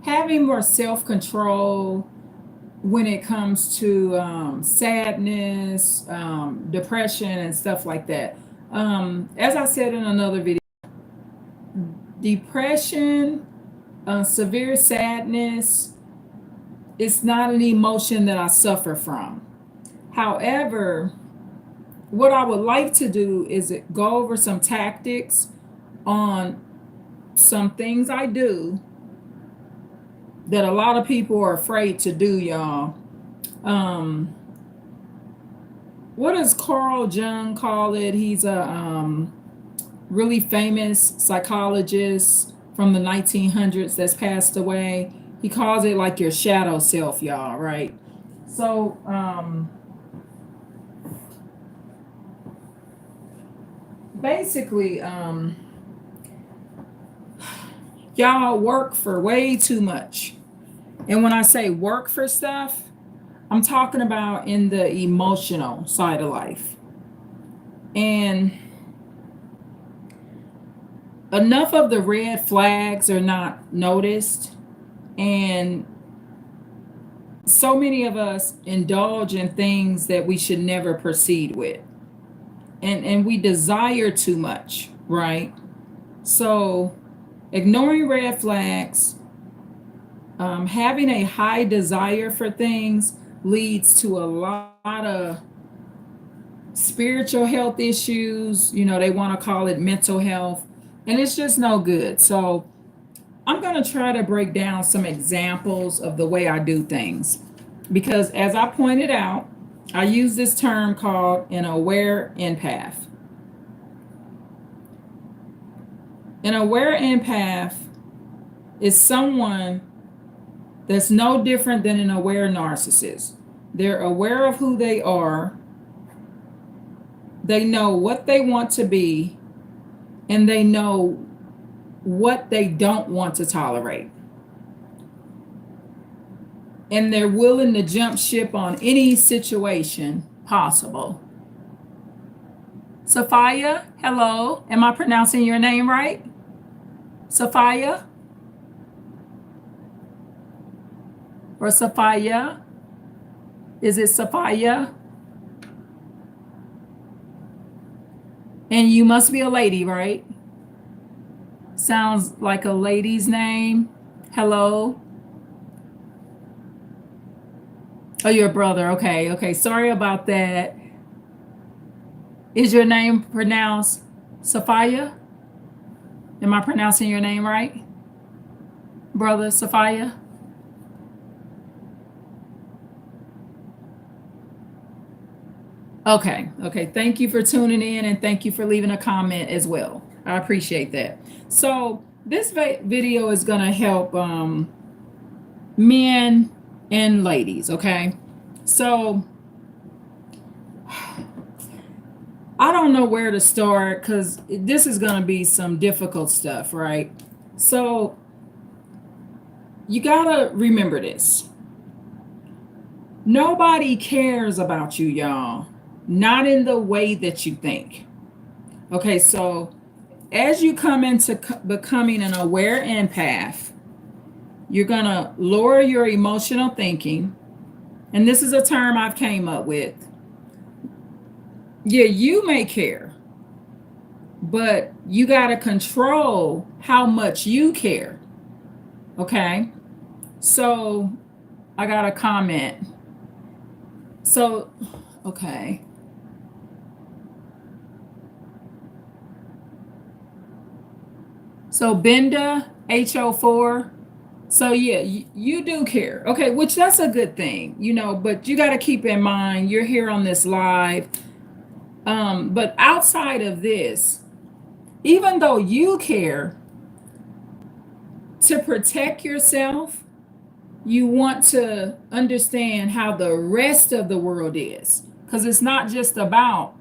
having more self-control when it comes to sadness, depression, and stuff like that. As I said in another video, depression, severe sadness, it's not an emotion that I suffer from. However, what I would like to do is go over some tactics on some things I do that a lot of people are afraid to do, y'all. Um, what does Carl Jung call it? He's a really famous psychologist from the 1900s that's passed away. He calls it like your shadow self, y'all, right? So, basically, y'all work for way too much. And when I say work for stuff, I'm talking about in the emotional side of life. And enough of the red flags are not noticed. And so many of us indulge in things that we should never proceed with. And we desire too much, right? So ignoring red flags, having a high desire for things leads to a lot of spiritual health issues. You know, they want to call it mental health, and it's just no good. So I'm going to try to break down some examples of the way I do things because, as I pointed out, I use this term called an aware empath. An aware empath is someone that's no different than an aware narcissist. They're aware of who they are, they know what they want to be, and they know what they don't want to tolerate. And they're willing to jump ship on any situation possible. Sophia, hello. Am I pronouncing your name right? Sophia? Or Sophia? Is it Sophia? And you must be a lady, right? Sounds like a lady's name. Hello. Oh, your brother. Okay, okay. Sorry about that. Is your name pronounced Sophia? Am I pronouncing your name right? Brother Sophia? Okay, okay. Thank you for tuning in and thank you for leaving a comment as well. I appreciate that. So, this video is going to help men and ladies, okay? So, I don't know where to start because this is going to be some difficult stuff, right? So, you got to remember this. Nobody cares about you, y'all. Not in the way that you think. Okay, so as you come into becoming an aware empath, you're going to lower your emotional thinking. And this is a term I've came up with. Yeah, you may care, but you got to control how much you care. Okay? So I got a comment. So, okay. So Benda, HO4. So yeah, you do care. Okay, which that's a good thing, you know, but you got to keep in mind you're here on this live. But outside of this, even though you care, to protect yourself, you want to understand how the rest of the world is. Because it's not just about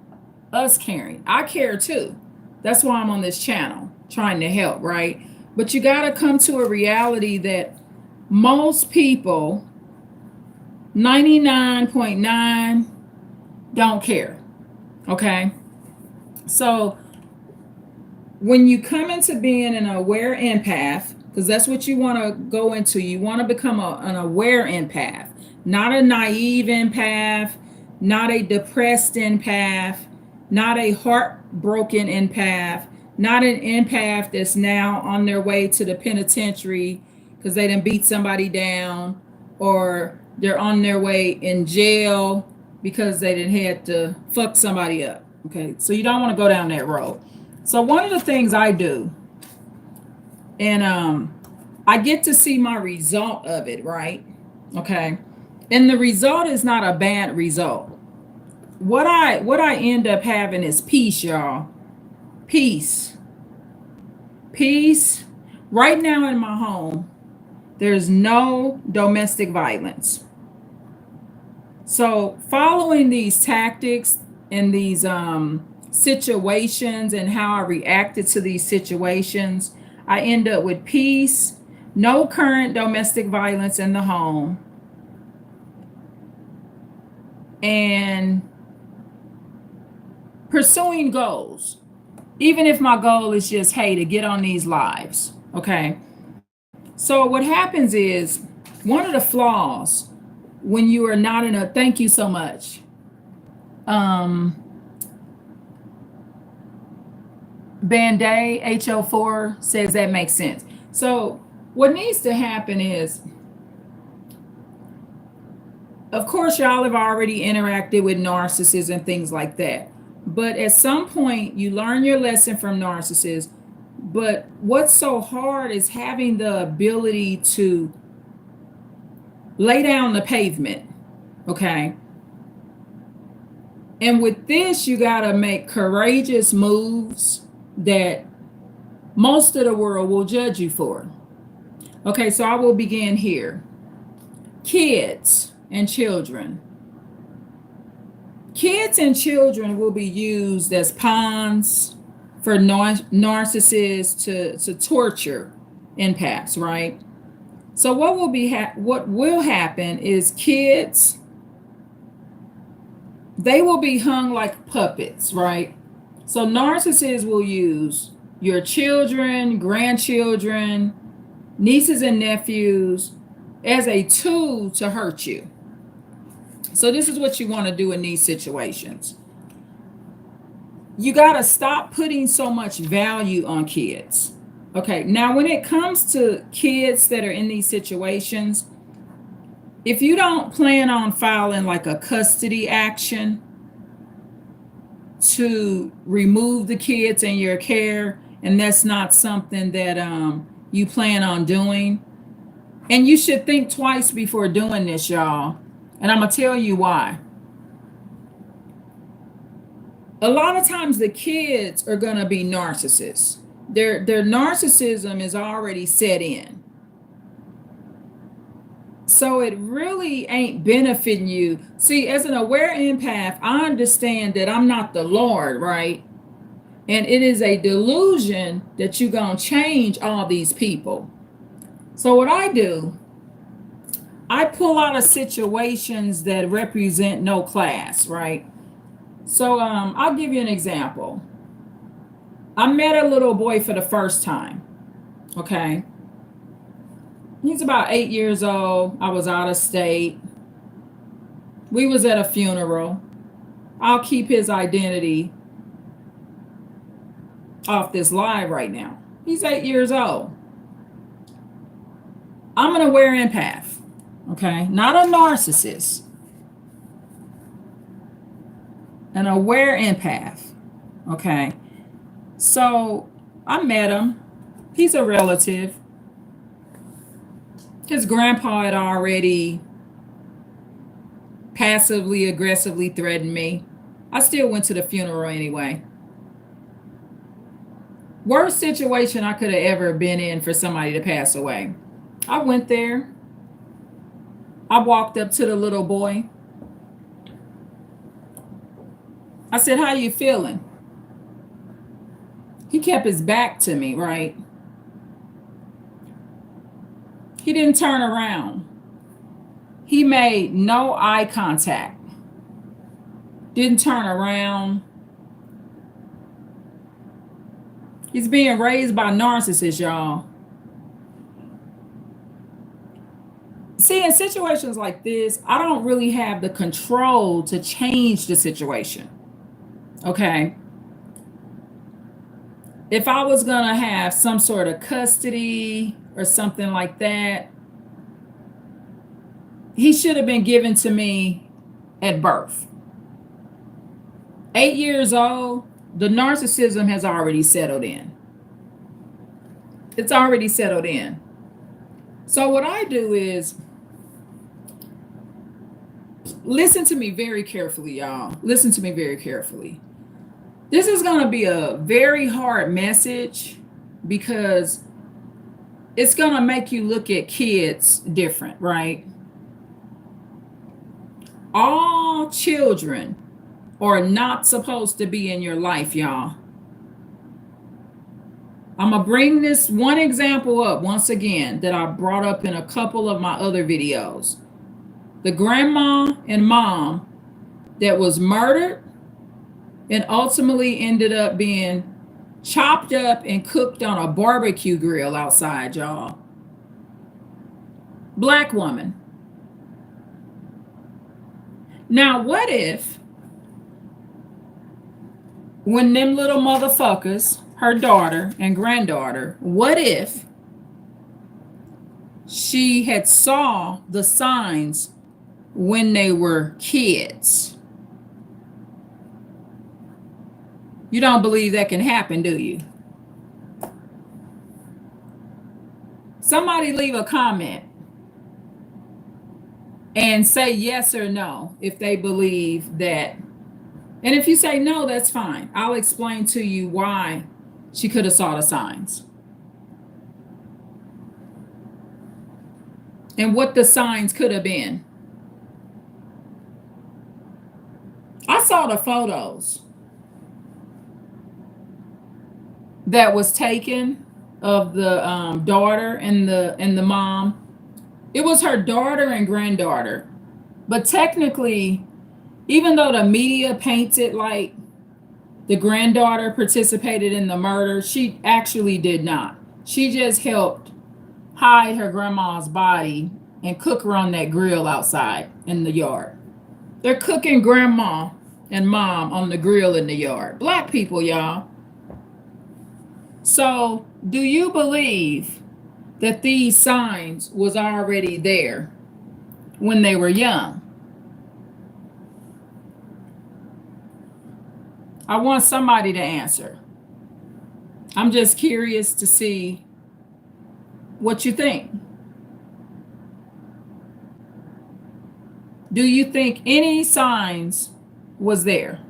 us caring. I care too. That's why I'm on this channel trying to help, right? But you got to come to a reality that most people, 99.9, don't care. Okay? So when you come into being an aware empath, because that's what you want to go into. You want to become an aware empath, not a naive empath, not a depressed empath, not a heartbroken empath, not an empath that's now on their way to the penitentiary because they didn't beat somebody down, or they're on their way in jail because they didn't had to fuck somebody up. Okay, so you don't want to go down that road. So one of the things I do, and I get to see my result of it, right? Okay, and the result is not a bad result. What I end up having is peace, y'all. Peace. Peace. Right now in my home, there's no domestic violence. So following these tactics and these situations and how I reacted to these situations, I end up with peace, no current domestic violence in the home, and pursuing goals. Even if my goal is just, hey, to get on these lives. Okay. So what happens is, one of the flaws when you are not in a, thank you so much. Band-Aid HO4 says that makes sense. So what needs to happen is, of course, y'all have already interacted with narcissists and things like that. But at some point, you learn your lesson from narcissists. But what's so hard is having the ability to lay down the pavement. Okay. And with this, you got to make courageous moves that most of the world will judge you for. Okay, so I will begin here. Kids and children. Kids and children will be used as pawns for narcissists to torture empaths, right? So what will happen is kids, they will be hung like puppets, right? So narcissists will use your children, grandchildren, nieces and nephews as a tool to hurt you. So this is what you want to do in these situations. You got to stop putting so much value on kids. Okay, now when it comes to kids that are in these situations, if you don't plan on filing like a custody action to remove the kids in your care, and that's not something that you plan on doing, and you should think twice before doing this, y'all. And I'm going to tell you why. A lot of times the kids are going to be narcissists. Their narcissism is already set in. So it really ain't benefiting you. See, as an aware empath, I understand that I'm not the Lord, right? And it is a delusion that you're going to change all these people. So what I do, I pull out of situations that represent no class, right? So I'll give you an example. I met a little boy for the first time, okay? He's about 8 years old. I was out of state. We was at a funeral. I'll keep his identity off this live right now. He's 8 years old. I'm an aware empath, okay? Not a narcissist. An aware empath, okay? So I met him. He's a relative. His grandpa had already passively, aggressively threatened me. I still went to the funeral anyway. Worst situation I could have ever been in for somebody to pass away. I went there. I walked up to the little boy. I said, "How you feeling?" He kept his back to me, right? He didn't turn around. He made no eye contact. Didn't turn around. He's being raised by narcissists, y'all. See, in situations like this, I don't really have the control to change the situation. Okay. If I was going to have some sort of custody or something like that, he should have been given to me at birth. 8 years old, the narcissism has already settled in. It's already settled in. So, what I do is listen to me very carefully, y'all. Listen to me very carefully. This is going to be a very hard message because it's going to make you look at kids different, right? All children are not supposed to be in your life, y'all. I'm going to bring this one example up once again that I brought up in a couple of my other videos. The grandma and mom that was murdered and ultimately ended up being chopped up and cooked on a barbecue grill outside, y'all. Black woman. Now, what if when them little motherfuckers, her daughter and granddaughter, what if she had saw the signs when they were kids? You don't believe that can happen, do you? Somebody leave a comment and say yes or no if they believe that. And if you say no, that's fine. I'll explain to you why she could have saw the signs and what the signs could have been. I saw the photos that was taken of the daughter and the mom. It was her daughter and granddaughter, but technically, even though the media paints it like the granddaughter participated in the murder, she actually did not. She just helped hide her grandma's body and cook her on that grill outside in the yard. They're cooking grandma and mom on the grill in the yard. Black people, y'all. So, do you believe that these signs was already there when they were young? I want somebody to answer. I'm just curious to see what you think. Do you think any signs was there?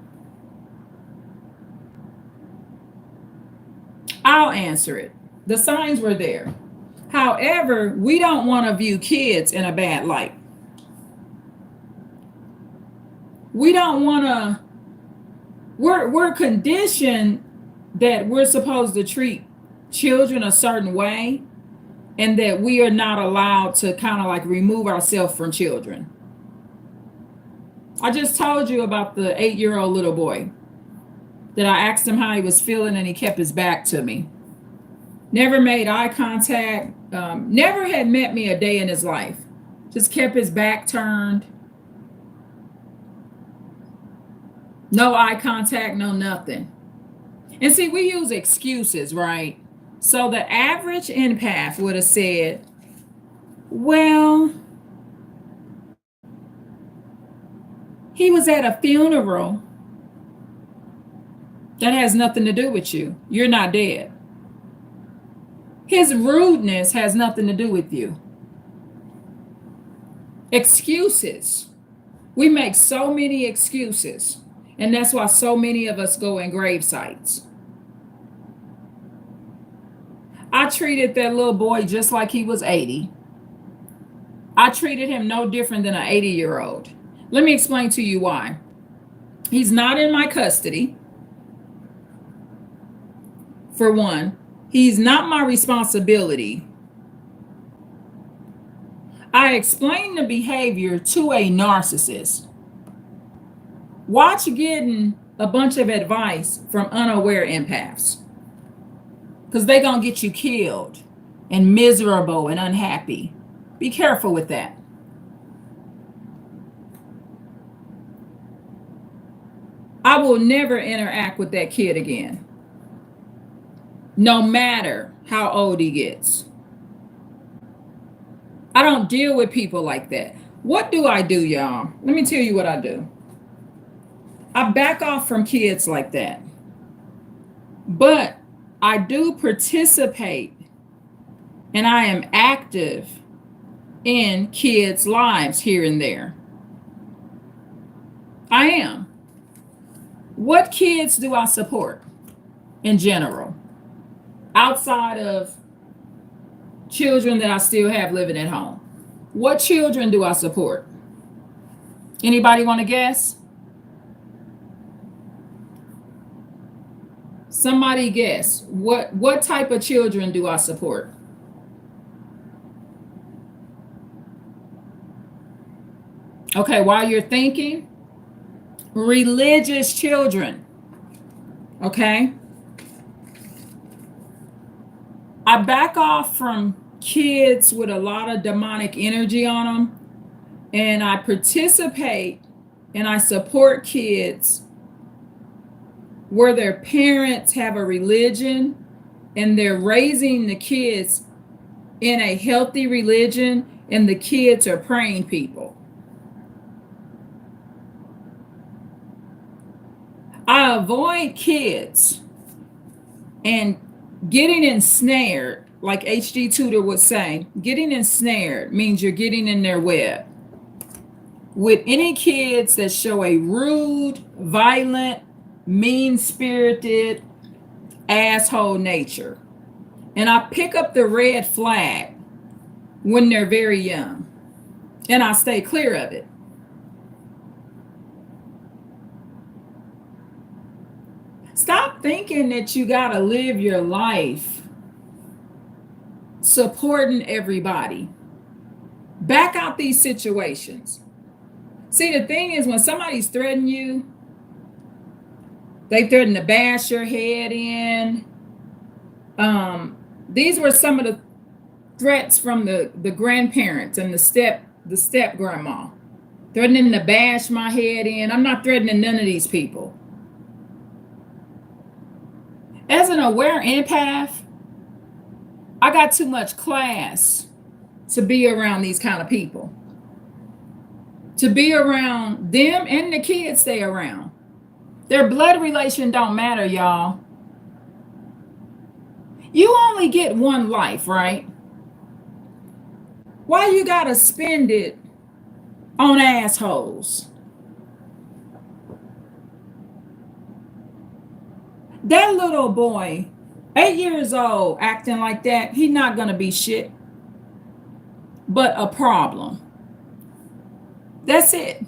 I'll answer it. The signs were there. However, we don't want to view kids in a bad light. We don't want to, we're conditioned that we're supposed to treat children a certain way and that we are not allowed to kind of like remove ourselves from children. I just told you about the 8-year-old little boy that I asked him how he was feeling and he kept his back to me. Never made eye contact, never had met me a day in his life. Just kept his back turned. No eye contact, no nothing. And see, we use excuses, right? So the average empath would have said, well, he was at a funeral. That has nothing to do with you. You're not dead. His rudeness has nothing to do with you. Excuses. We make so many excuses. And that's why so many of us go in grave sites. I treated that little boy just like he was 80. I treated him no different than an 80-year-old. Let me explain to you why. He's not in my custody. For one, he's not my responsibility. I explain the behavior to a narcissist. Watch getting a bunch of advice from unaware empaths, because they're going to get you killed and miserable and unhappy. Be careful with that. I will never interact with that kid again, no matter how old he gets. I don't deal with people like that. What do I do, y'all? Let me tell you what I do. I back off from kids like that. But I do participate and I am active in kids' lives here and there. I am. What kids do I support in general? Outside of children that I still have living at home. What children do I support? Anybody want to guess? Somebody guess. What type of children do I support? Okay, while you're thinking, religious children. Okay? I back off from kids with a lot of demonic energy on them, and I participate and I support kids where their parents have a religion and they're raising the kids in a healthy religion and the kids are praying people. I avoid kids and getting ensnared, like H.G. Tudor would say. Getting ensnared means you're getting in their web. With any kids that show a rude, violent, mean-spirited, asshole nature. And I pick up the red flag when they're very young. And I stay clear of it. Stop thinking that you got to live your life supporting everybody. Back out these situations. See, the thing is, when somebody's threatening you, they threaten to bash your head in. These were some of the threats from the grandparents and the step grandma. Threatening to bash my head in. I'm not threatening none of these people. As an aware empath, I got too much class to be around these kind of people. To be around them and the kids they around. Their blood relation don't matter, y'all. You only get one life, right? Why you gotta spend it on assholes? That little boy, 8 years old, acting like that, he's not gonna be shit but a problem. That's it.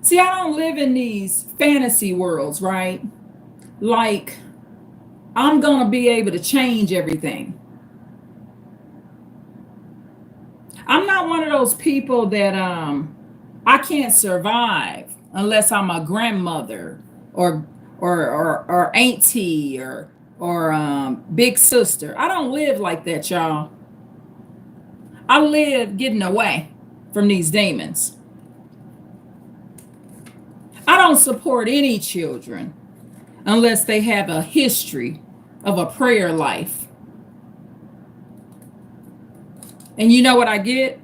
See, I don't live in these fantasy worlds, right? Like, I'm gonna be able to change everything. I'm not one of those people that I can't survive unless I'm a grandmother or auntie or big sister. I don't live like that, y'all. I live getting away from these demons. I don't support any children unless they have a history of a prayer life. And you know what I get?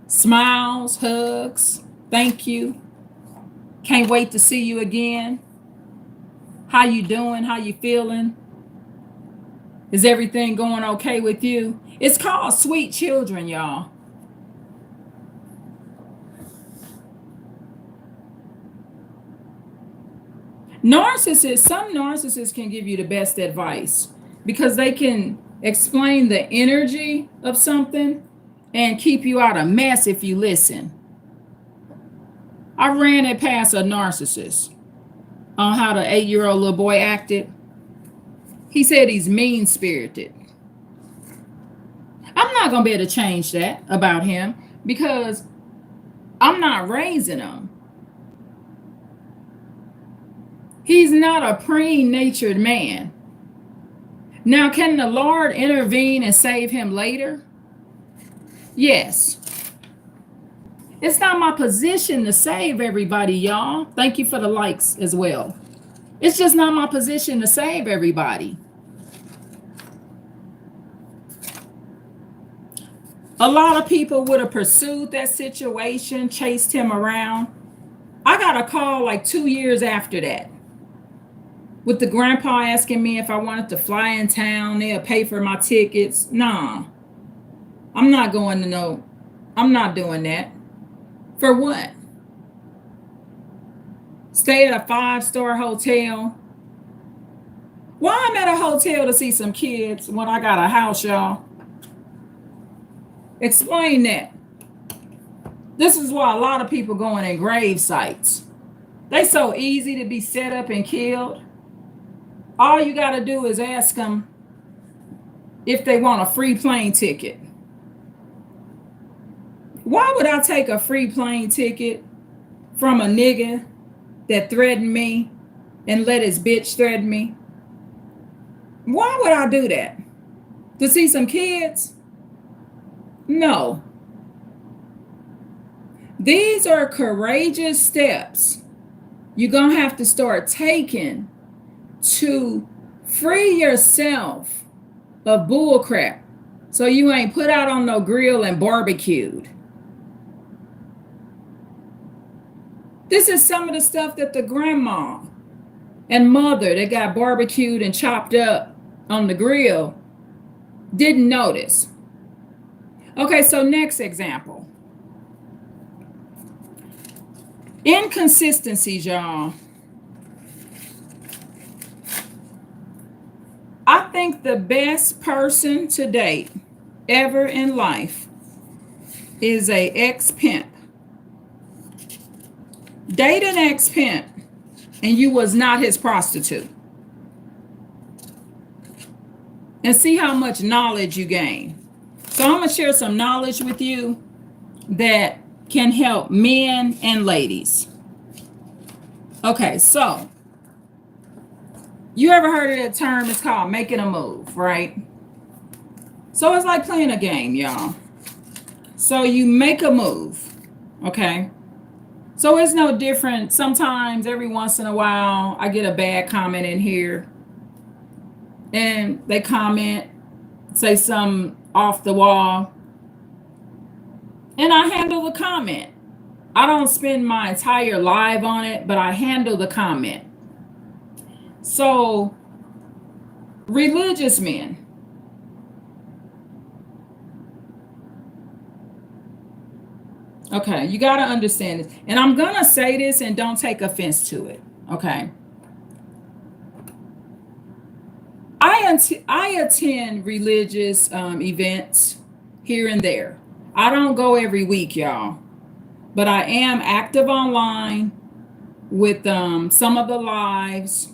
Smiles, hugs, thank you. Can't wait to see you again. How you doing? How you feeling? Is everything going okay with you? It's called sweet children, y'all. Some narcissists can give you the best advice because they can explain the energy of something and keep you out of mess if you listen. I ran it past a narcissist on how the 8-year-old little boy acted. He said he's mean-spirited. I'm not going to be able to change that about him because I'm not raising him. He's not a preen-natured man. Now, can the Lord intervene and save him later? Yes. It's not my position to save everybody, y'all. Thank you for the likes as well. It's just not my position to save everybody. A lot of people would have pursued that situation, chased him around. I got a call like 2 years after that with the grandpa asking me if I wanted to fly in town. They'll pay for my tickets. Nah, I'm not going to no, I'm not doing that. For what? Stay at a 5-star hotel. Why I'm at a hotel to see some kids when I got a house, y'all? Explain that. This is why a lot of people going in grave sites. They so easy to be set up and killed. All you got to do is ask them if they want a free plane ticket. Why would I take a free plane ticket from a nigga that threatened me and let his bitch threaten me? Why would I do that? To see some kids? No. These are courageous steps you're going to have to start taking to free yourself of bullcrap so you ain't put out on no grill and barbecued. This is some of the stuff that the grandma and mother that got barbecued and chopped up on the grill didn't notice. Okay, so next example. Inconsistencies, y'all. I think the best person to date ever in life is a ex-pimp. Date an ex-pimp and you was not his prostitute. And see how much knowledge you gain. So I'm going to share some knowledge with you that can help men and ladies. Okay, so you ever heard of that term? It's called making a move, right? So it's like playing a game, y'all. So you make a move, okay? So it's no different. Sometimes, every once in a while, I get a bad comment in here. And they comment, say something off the wall. And I handle the comment. I don't spend my entire live on it, but I handle the comment. So, religious men. Okay, you got to understand this. And I'm going to say this and don't take offense to it. Okay. I attend religious events here and there. I don't go every week, y'all. But I am active online with some of the lives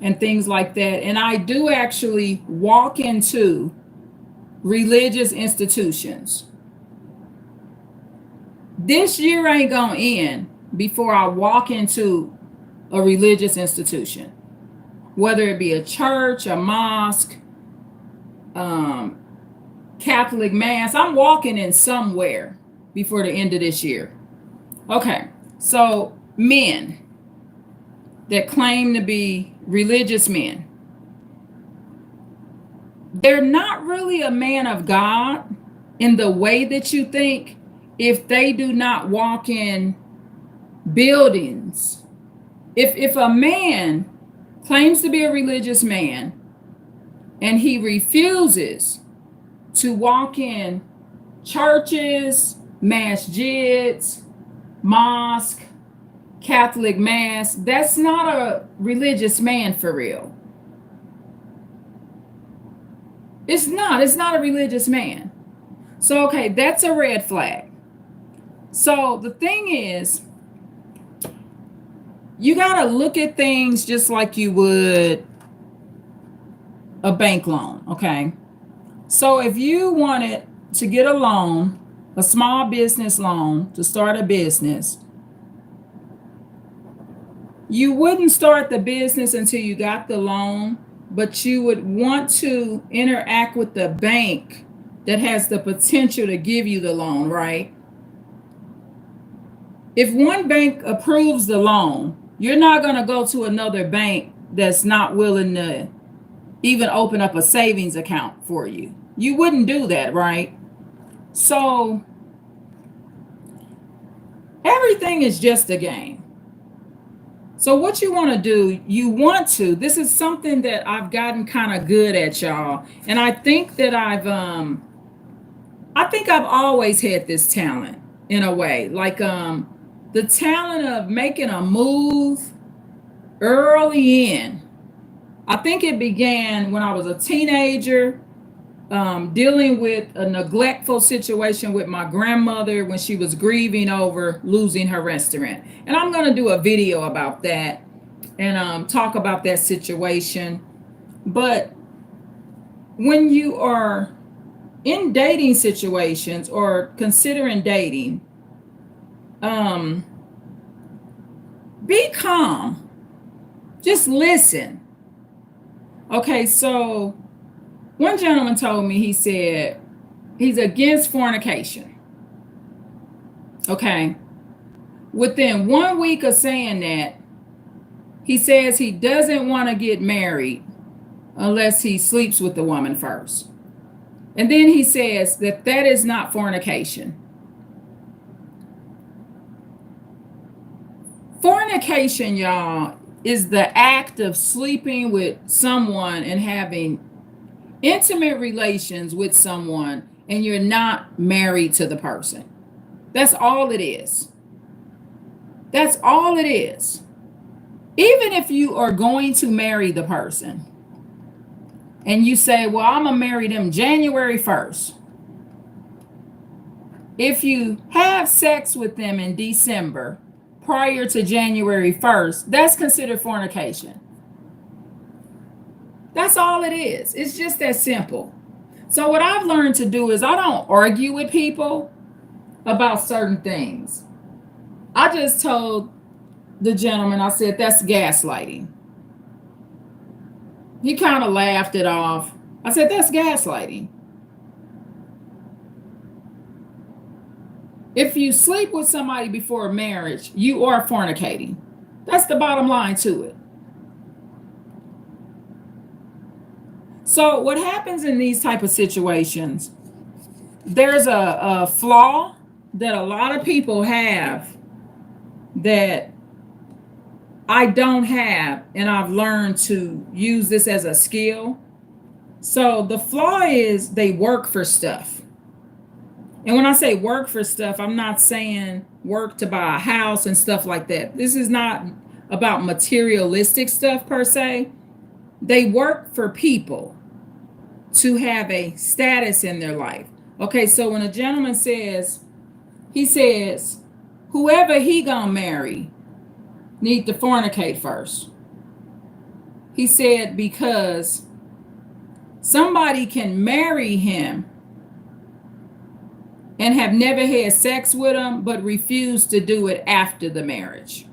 and things like that. And I do actually walk into religious institutions. This year ain't gonna end before I walk into a religious institution, whether it be a church, a mosque, Catholic mass. I'm walking in somewhere before the end of this year. Okay, so men that claim to be religious men, they're not really a man of God in the way that you think if they do not walk in buildings. If a man claims to be a religious man and he refuses to walk in churches, masjids, mosque, Catholic mass, that's not a religious man for real. It's not a religious man. So, okay, that's a red flag. So the thing is, you got to look at things just like you would a bank loan, okay? So if you wanted to get a loan, a small business loan to start a business, you wouldn't start the business until you got the loan but you would want to interact with the bank that has the potential to give you the loan, right? If one bank approves the loan, you're not going to go to another bank that's not willing to even open up a savings account for you. You wouldn't do that, right? So everything is just a game. So what you want to do, this is something that I've gotten kind of good at, y'all. And I think that I've always had this talent in a way, like the talent of making a move early in. I think it began when I was a teenager, dealing with a neglectful situation with my grandmother when she was grieving over losing her restaurant. And I'm going to do a video about that and talk about that situation. But when you are in dating situations or considering dating, be calm. Just listen. Okay, so one gentleman told me, he said he's against fornication. Okay. Within 1 week of saying that, he says he doesn't want to get married unless he sleeps with the woman first. And then he says that is not fornication. Fornication, y'all, is the act of sleeping with someone and having intimate relations with someone, and you're not married to the person. That's all it is. That's all it is. Even if you are going to marry the person and you say, well, I'm going to marry them January 1st. If you have sex with them in December prior to January 1st, that's considered fornication. That's all it is. It's just that simple. So what I've learned to do is I don't argue with people about certain things. I just told the gentleman, I said, that's gaslighting. He kind of laughed it off. I said, that's gaslighting. If you sleep with somebody before marriage, you are fornicating. That's the bottom line to it. So what happens in these type of situations, there's a flaw that a lot of people have that I don't have, and I've learned to use this as a skill. So the flaw is they work for stuff. And when I say work for stuff, I'm not saying work to buy a house and stuff like that. This is not about materialistic stuff per se. They work for people to have a status in their life. Okay, so when a gentleman says, he says, whoever he gonna marry need to fornicate first. He said because somebody can marry him and have never had sex with him, but refuse to do it after the marriage.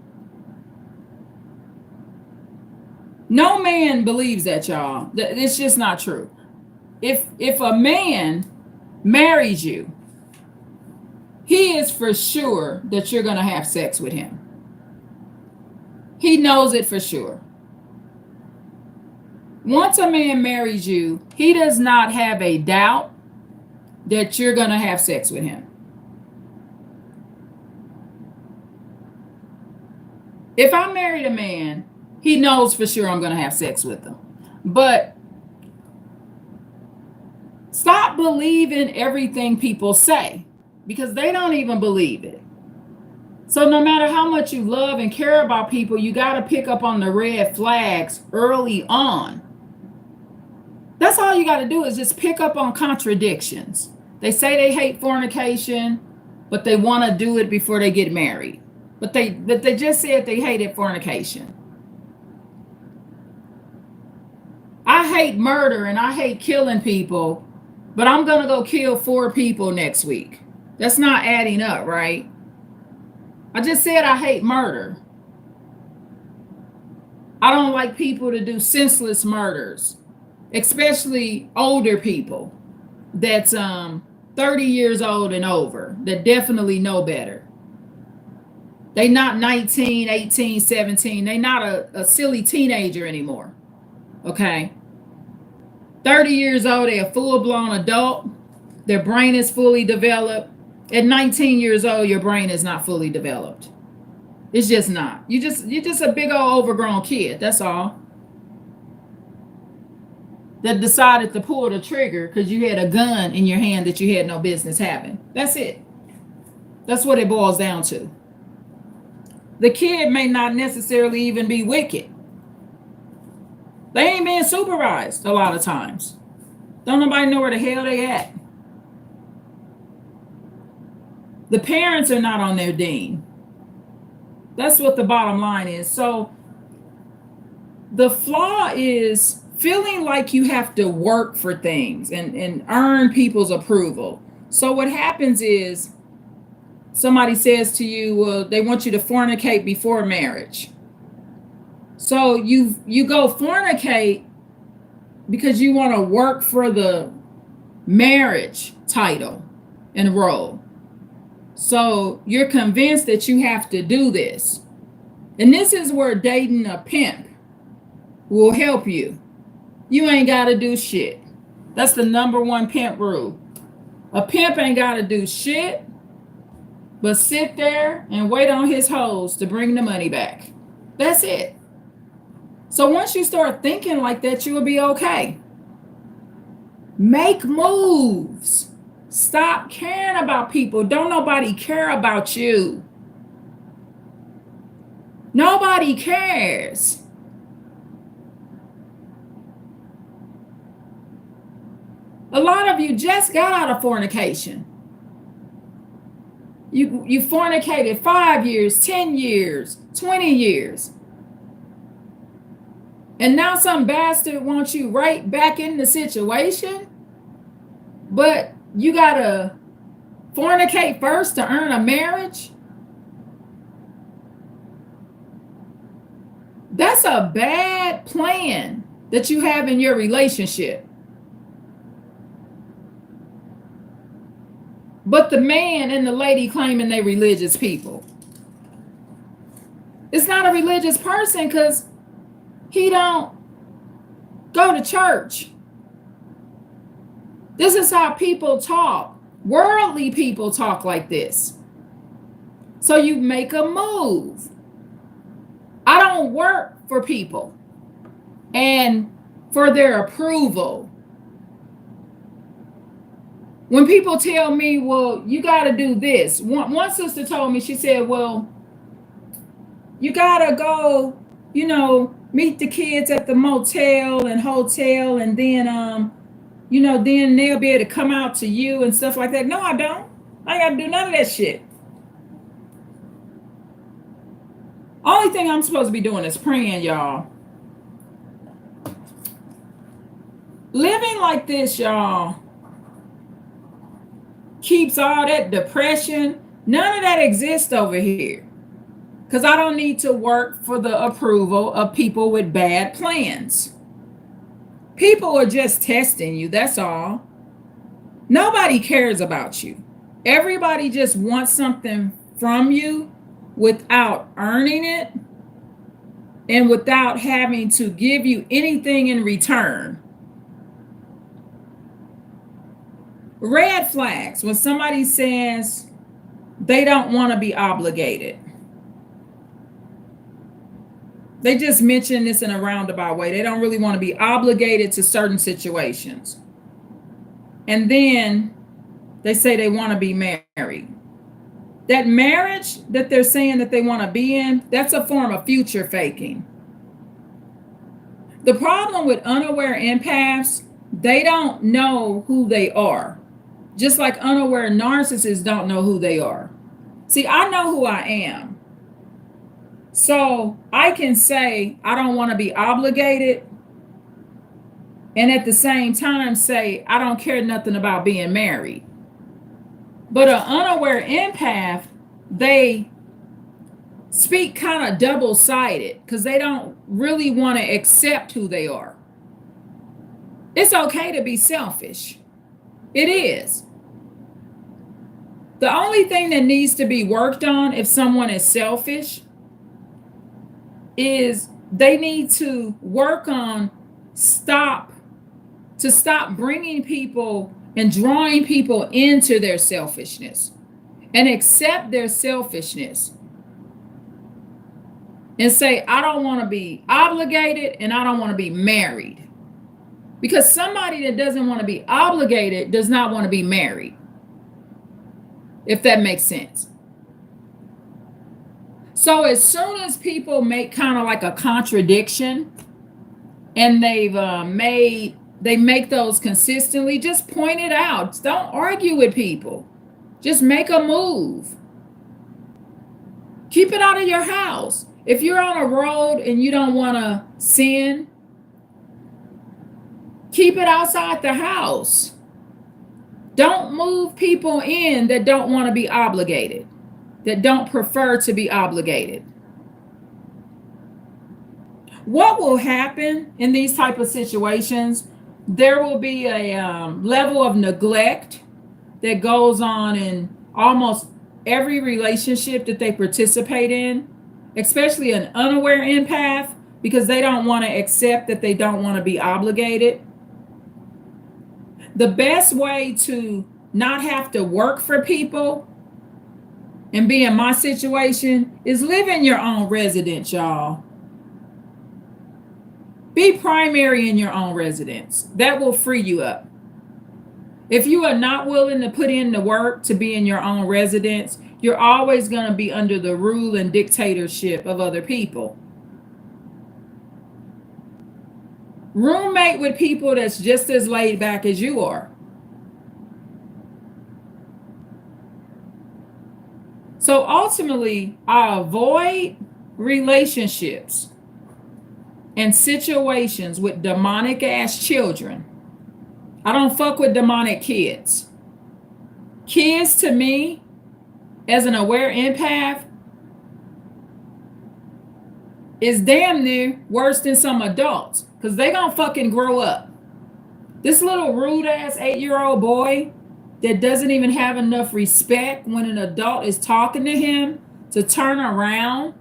No man believes that, y'all. It's just not true. If a man marries you, he is for sure that you're going to have sex with him. He knows it for sure. Once a man marries you, he does not have a doubt that you're going to have sex with him. If I married a man, he knows for sure I'm going to have sex with him. But stop believing everything people say, because they don't even believe it. So no matter how much you love and care about people, you got to pick up on the red flags early on. That's all you got to do is just pick up on contradictions. They say they hate fornication, but they want to do it before they get married. But they just said they hated fornication. I hate murder and I hate killing people, but I'm going to go kill 4 people next week. That's not adding up, right? I just said I hate murder. I don't like people to do senseless murders, especially older people that's 30 years old and over that definitely know better. They not 19, 18, 17. They not a silly teenager anymore. Okay. 30 years old, they're a full-blown adult. Their brain is fully developed. At 19 years old, your brain is not fully developed. It's just not. You're just a big old overgrown kid. That's all. That decided to pull the trigger because you had a gun in your hand that you had no business having. That's it. That's what it boils down to. The kid may not necessarily even be wicked. They ain't being supervised a lot of times. Don't nobody know where the hell they at. The parents are not on their dean. That's what the bottom line is. So the flaw is feeling like you have to work for things and earn people's approval. So what happens is somebody says to you, well, they want you to fornicate before marriage. So you go fornicate because you want to work for the marriage title and role. So you're convinced that you have to do this. And this is where dating a pimp will help you. You ain't got to do shit. That's the number one pimp rule. A pimp ain't got to do shit but sit there and wait on his hoes to bring the money back. That's it. So once you start thinking like that, you will be okay. Make moves. Stop caring about people. Don't nobody care about you. Nobody cares. A lot of you just got out of fornication. You fornicated 5 years, 10 years, 20 years. And now some bastard wants you right back in the situation. But you got to fornicate first to earn a marriage? That's a bad plan that you have in your relationship. But the man and the lady claiming they religious people. It's not a religious person because he don't go to church. This is how people talk. Worldly people talk like this. So you make a move. I don't work for people and for their approval. When people tell me, well, you got to do this. One sister told me, she said, well, you got to go, meet the kids at the motel and hotel, and then, then they'll be able to come out to you and stuff like that. No, I don't. I ain't got to do none of that shit. Only thing I'm supposed to be doing is praying, y'all. Living like this, y'all, keeps all that depression. None of that exists over here. Because I don't need to work for the approval of people with bad plans. People are just testing you, that's all. Nobody cares about you. Everybody just wants something from you without earning it and without having to give you anything in return. Red flags, when somebody says they don't want to be obligated. They just mention this in a roundabout way. They don't really want to be obligated to certain situations. And then they say they want to be married. That marriage that they're saying that they want to be in, that's a form of future faking. The problem with unaware empaths, they don't know who they are. Just like unaware narcissists don't know who they are. See, I know who I am. So I can say I don't want to be obligated, and at the same time say I don't care nothing about being married. But an unaware empath, they speak kind of double-sided because they don't really want to accept who they are. It's okay to be selfish. It is. The only thing that needs to be worked on if someone is selfish is they need to work on stop bringing people and drawing people into their selfishness and accept their selfishness and say, I don't want to be obligated and I don't want to be married. Because somebody that doesn't want to be obligated does not want to be married, if that makes sense. So as soon as people make kind of like a contradiction and they make those consistently, just point it out. Don't argue with people. Just make a move. Keep it out of your house. If you're on a road and you don't want to sin, keep it outside the house. Don't move people in that don't want to be obligated, that don't prefer to be obligated. What will happen in these type of situations? There will be a level of neglect that goes on in almost every relationship that they participate in, especially an unaware empath, because they don't want to accept that they don't want to be obligated. The best way to not have to work for people and be in my situation is live in your own residence, y'all. Be primary in your own residence. That will free you up. If you are not willing to put in the work to be in your own residence, you're always going to be under the rule and dictatorship of other people. Roommate with people that's just as laid back as you are. So ultimately, I avoid relationships and situations with demonic ass children. I don't fuck with demonic kids. Kids to me, as an aware empath, is damn near worse than some adults, because they gonna fucking grow up. This little rude ass 8-year-old boy that doesn't even have enough respect when an adult is talking to him to turn around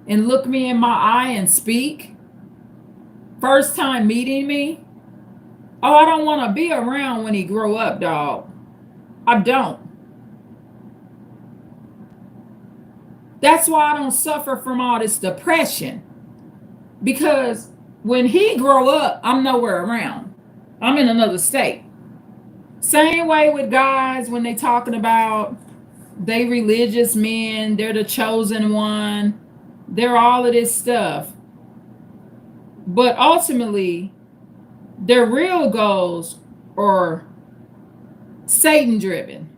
and look me in my eye and speak. First time meeting me. Oh, I don't want to be around when he grow up, dog. I don't. That's why I don't suffer from all this depression. Because when he grow up, I'm nowhere around. I'm in another state. Same way with guys when they talking about they religious men, they're the chosen one, they're all of this stuff. But ultimately, their real goals are Satan driven.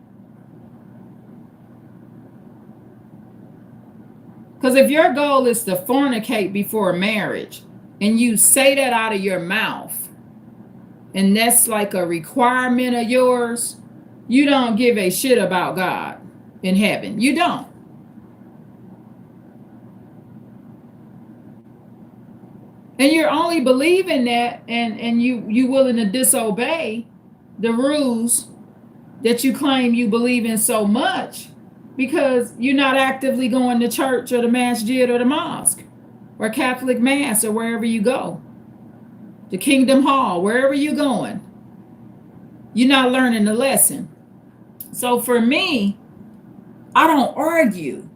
Because if your goal is to fornicate before marriage and you say that out of your mouth, and that's like a requirement of yours, you don't give a shit about God in heaven. You don't. And you're only believing that and you willing to disobey the rules that you claim you believe in so much because you're not actively going to church or the masjid or the mosque or Catholic mass or wherever you go. The Kingdom Hall, wherever you're going. You're not learning the lesson. So for me, I don't argue.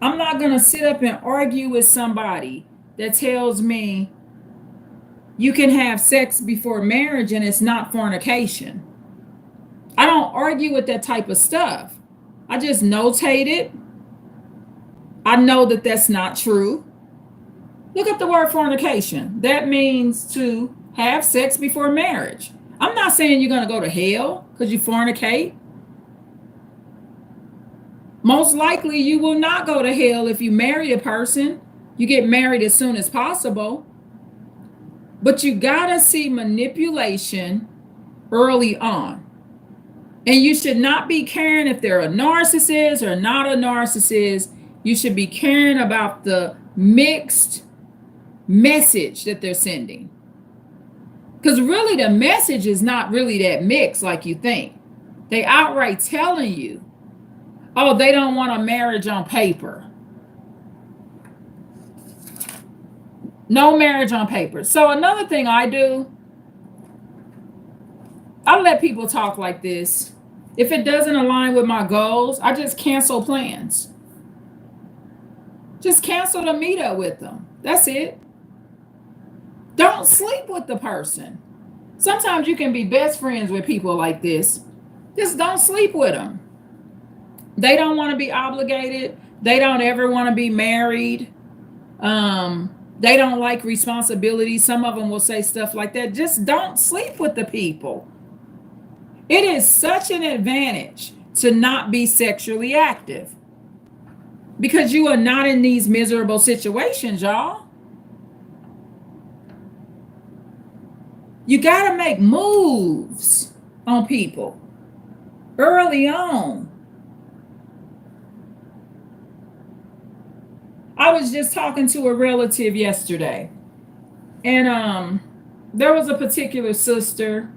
I'm not going to sit up and argue with somebody that tells me you can have sex before marriage and it's not fornication. I don't argue with that type of stuff. I just notate it. I know that that's not true. Look at the word fornication. That means to have sex before marriage. I'm not saying you're going to go to hell because you fornicate. Most likely you will not go to hell if you marry a person. You get married as soon as possible. But you got to see manipulation early on. And you should not be caring if they're a narcissist or not a narcissist. You should be caring about the mixed message that they're sending. Because really, the message is not really that mixed like you think. They outright telling you, oh, they don't want a marriage on paper. No marriage on paper. So another thing I do, I let people talk like this. If it doesn't align with my goals, I just cancel plans. Just cancel the meetup with them. That's it. Don't sleep with the person. Sometimes you can be best friends with people like this. Just don't sleep with them. They don't want to be obligated. They don't ever want to be married. They don't like responsibility. Some of them will say stuff like that. Just don't sleep with the people. It is such an advantage to not be sexually active because you are not in these miserable situations, y'all. You got to make moves on people early on. I was just talking to a relative yesterday, and there was a particular sister,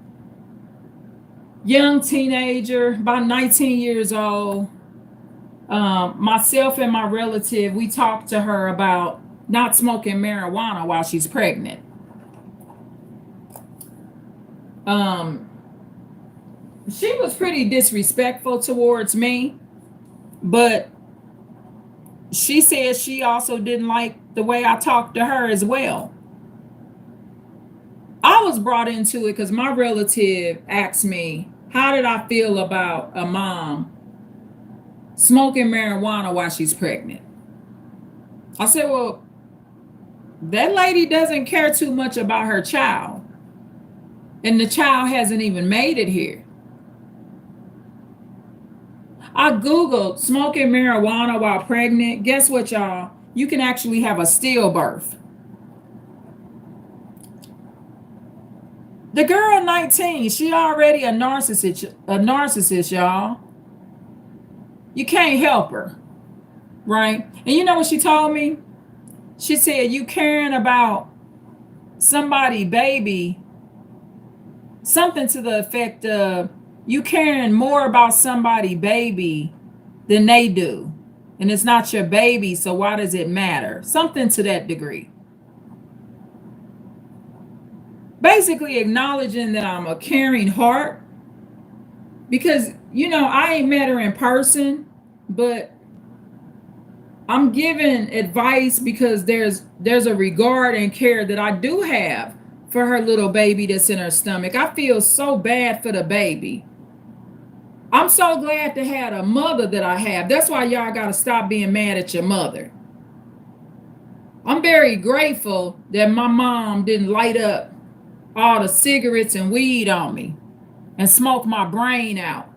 young teenager, about 19 years old. Myself and my relative, we talked to her about not smoking marijuana while she's pregnant. She was pretty disrespectful towards me, but she said she also didn't like the way I talked to her as well. I was brought into it because my relative asked me, how did I feel about a mom smoking marijuana while she's pregnant? I said, well, that lady doesn't care too much about her child. And the child hasn't even made it here. I Googled smoking marijuana while pregnant. Guess what, y'all? You can actually have a stillbirth. The girl 19, she already a narcissist, y'all. You can't help her, right? And you know what she told me? She said, you caring about somebody baby, something to the effect of, you caring more about somebody baby than they do. And it's not your baby, so why does it matter? Something to that degree. Basically acknowledging that I'm a caring heart. Because, you know, I ain't met her in person, but I'm giving advice because there's a regard and care that I do have for her little baby that's in her stomach. I feel so bad for the baby. I'm so glad to have a mother that I have. That's why y'all got to stop being mad at your mother. I'm very grateful that my mom didn't light up all the cigarettes and weed on me and smoke my brain out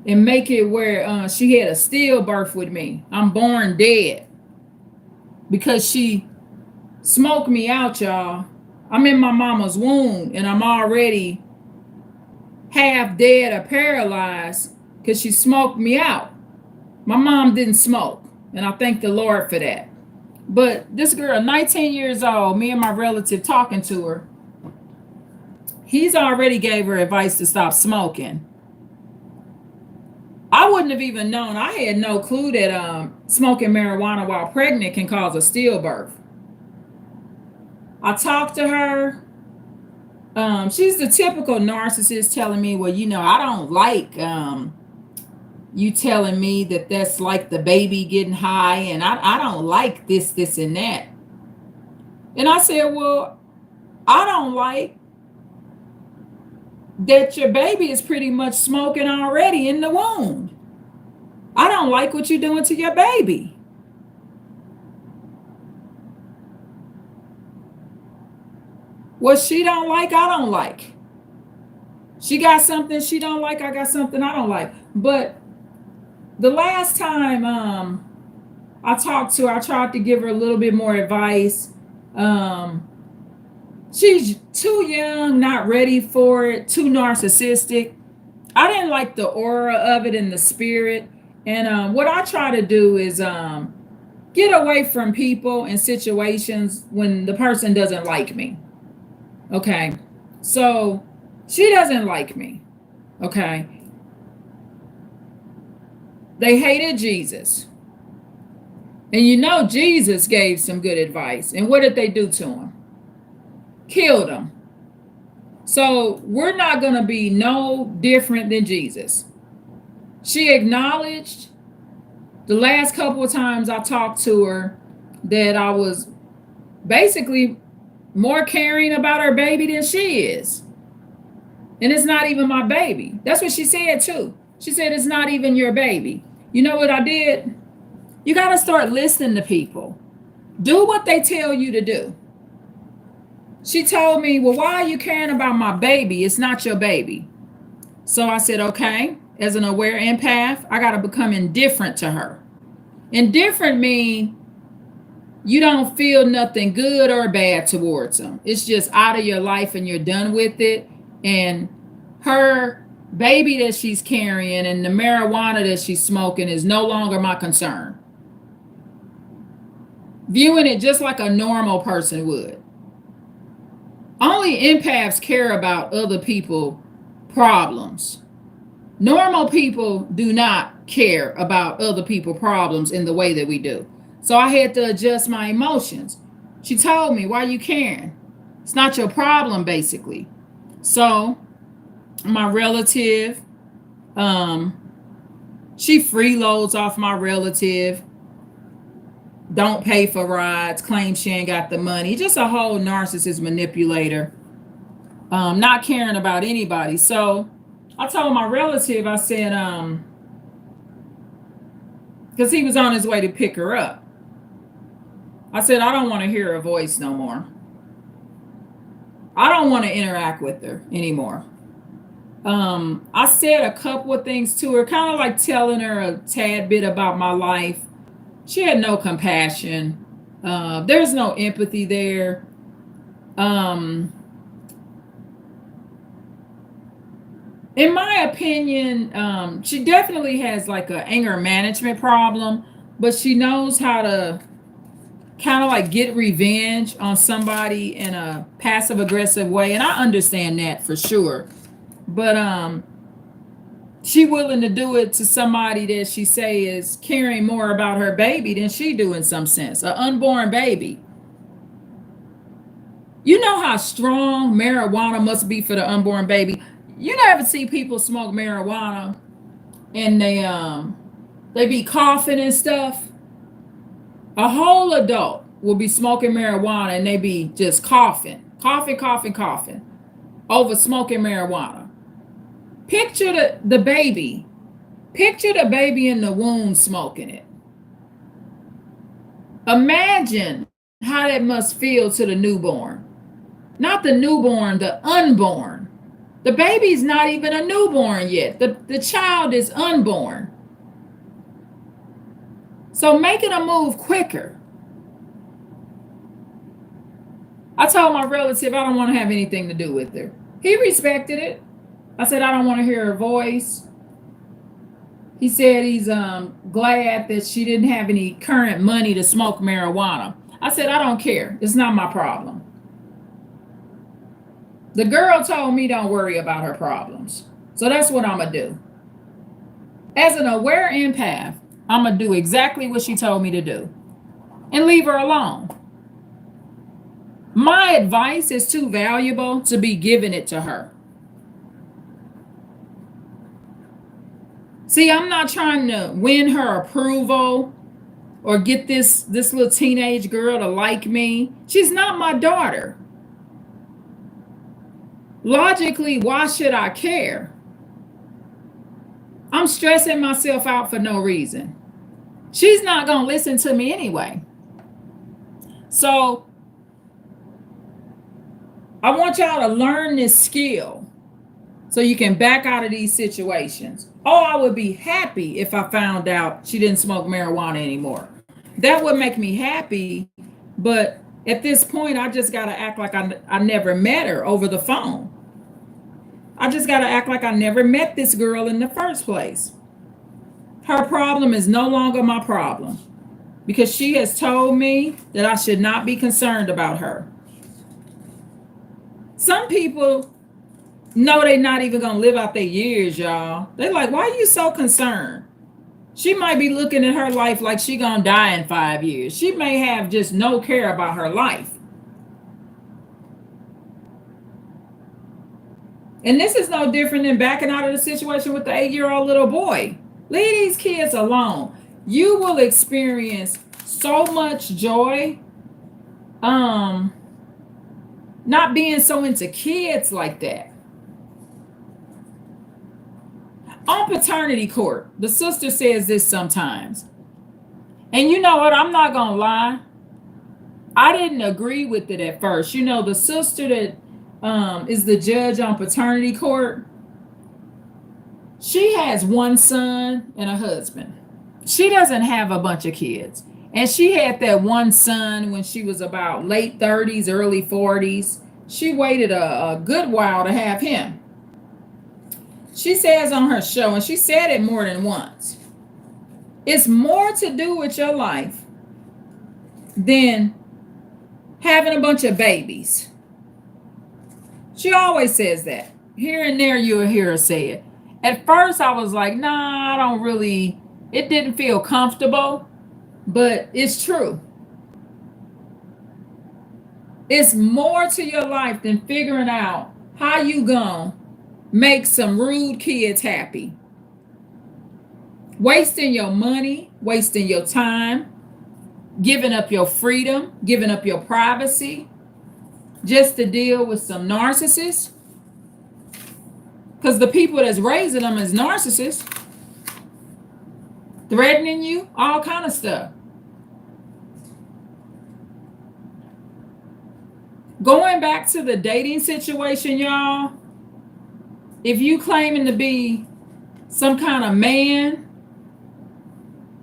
and make it where she had a stillbirth with me. I'm born dead because she smoked me out, y'all. I'm in my mama's womb and I'm already half dead or paralyzed because she smoked me out. My mom didn't smoke, and I thank the Lord for that. But this girl, 19 years old, me and my relative talking to her, he's already gave her advice to stop smoking. I wouldn't have even known. I had no clue that smoking marijuana while pregnant can cause a stillbirth. I talked to her. She's the typical narcissist telling me, well, you know, I don't like you telling me that that's like the baby getting high, and I don't like this, and that. And I said, well, I don't like that your baby is pretty much smoking already in the womb. I don't like what you're doing to your baby. What she don't like, I don't like. She got something she don't like, I got something I don't like. But the last time I talked to her, I tried to give her a little bit more advice. She's too young, not ready for it, too narcissistic. I didn't like the aura of it and the spirit. And what I try to do is get away from people and situations when the person doesn't like me. Okay. So she doesn't like me. Okay. They hated Jesus. And you know, Jesus gave some good advice. And what did they do to him? Killed him. So we're not going to be no different than Jesus. She acknowledged the last couple of times I talked to her that I was basically more caring about her baby than she is. And it's not even my baby. That's what she said too. She said, it's not even your baby. You know what I did? You got to start listening to people. Do what they tell you to do. She told me, well, why are you caring about my baby? It's not your baby. So I said, okay, as an aware empath, I got to become indifferent to her. Indifferent means you don't feel nothing good or bad towards them. It's just out of your life and you're done with it. And her baby that she's carrying and the marijuana that she's smoking is no longer my concern. Viewing it just like a normal person would. Only empaths care about other people's problems. Normal people do not care about other people's problems in the way that we do. So I had to adjust my emotions. She told me, why are you caring? It's not your problem, basically. So my relative, she freeloads off my relative, don't pay for rides, claims she ain't got the money. Just a whole narcissist manipulator, not caring about anybody. So I told my relative, I said, because he was on his way to pick her up. I said, I don't want to hear her voice no more. I don't want to interact with her anymore. I said a couple of things to her, kind of like telling her a tad bit about my life. She had no compassion. There's no empathy there. In my opinion, she definitely has like an anger management problem, but she knows how to kind of like get revenge on somebody in a passive aggressive way. And I understand that for sure. But she willing to do it to somebody that she say is caring more about her baby than she do in some sense, an unborn baby. You know how strong marijuana must be for the unborn baby. You never see people smoke marijuana and they be coughing and stuff. A whole adult will be smoking marijuana and they be just coughing over smoking marijuana. Picture the baby. Picture the baby in the womb smoking it. Imagine how that must feel to the newborn. Not the newborn, the unborn. The baby's not even a newborn yet. The child is unborn. So making a move quicker. I told my relative I don't want to have anything to do with her. He respected it. I said I don't want to hear her voice. He said he's glad that she didn't have any current money to smoke marijuana. I said I don't care. It's not my problem. The girl told me don't worry about her problems. So that's what I'm going to do. As an aware empath, I'm going to do exactly what she told me to do and leave her alone. My advice is too valuable to be giving it to her. See, I'm not trying to win her approval or get this little teenage girl to like me. She's not my daughter. Logically, why should I care? I'm stressing myself out for no reason. She's not going to listen to me anyway. So I want y'all to learn this skill so you can back out of these situations. Oh, I would be happy if I found out she didn't smoke marijuana anymore. That would make me happy. But at this point, I just got to act like I never met her over the phone. I just got to act like I never met this girl in the first place. Her problem is no longer my problem. because she has told me that I should not be concerned about her. Some people know they're not even going to live out their years, y'all. They're like, why are you so concerned? She might be looking at her life like she going to die in 5 years. She may have just no care about her life. And this is no different than backing out of the situation with the 8-year-old little boy. Leave these kids alone. You will experience so much joy not being so into kids like that. On paternity court, the sister says this sometimes. And you know what? I'm not going to lie. I didn't agree with it at first. You know, the sister that is the judge on paternity court, she has one son and a husband. She doesn't have a bunch of kids. And she had that one son when she was about late 30s, early 40s. She waited a good while to have him. She says on her show, and she said it more than once, it's more to do with your life than having a bunch of babies. She always says that. Here and there you'll hear her say it. At first I was like, nah, I don't really, it didn't feel comfortable, but it's true. It's more to your life than figuring out how you gonna make some rude kids happy. Wasting your money, wasting your time, giving up your freedom, giving up your privacy, just to deal with some narcissists. Because the people that's raising them is narcissists, threatening you, all kind of stuff. Going back to the dating situation, y'all, if you claiming to be some kind of man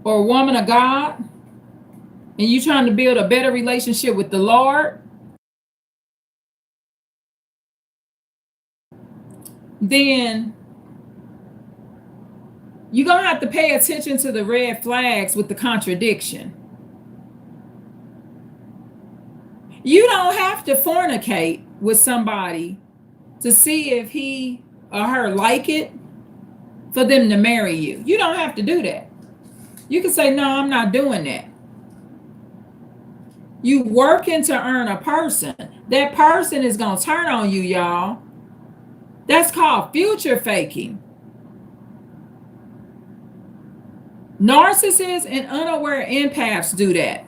or woman of God, and you trying to build a better relationship with the Lord, then you're going to have to pay attention to the red flags with the contradiction. You don't have to fornicate with somebody to see if he or her like it for them to marry you. You don't have to do that. You can say, no, I'm not doing that. You working to earn a person. That person is going to turn on you, y'all. That's called future faking. Narcissists and unaware empaths do that.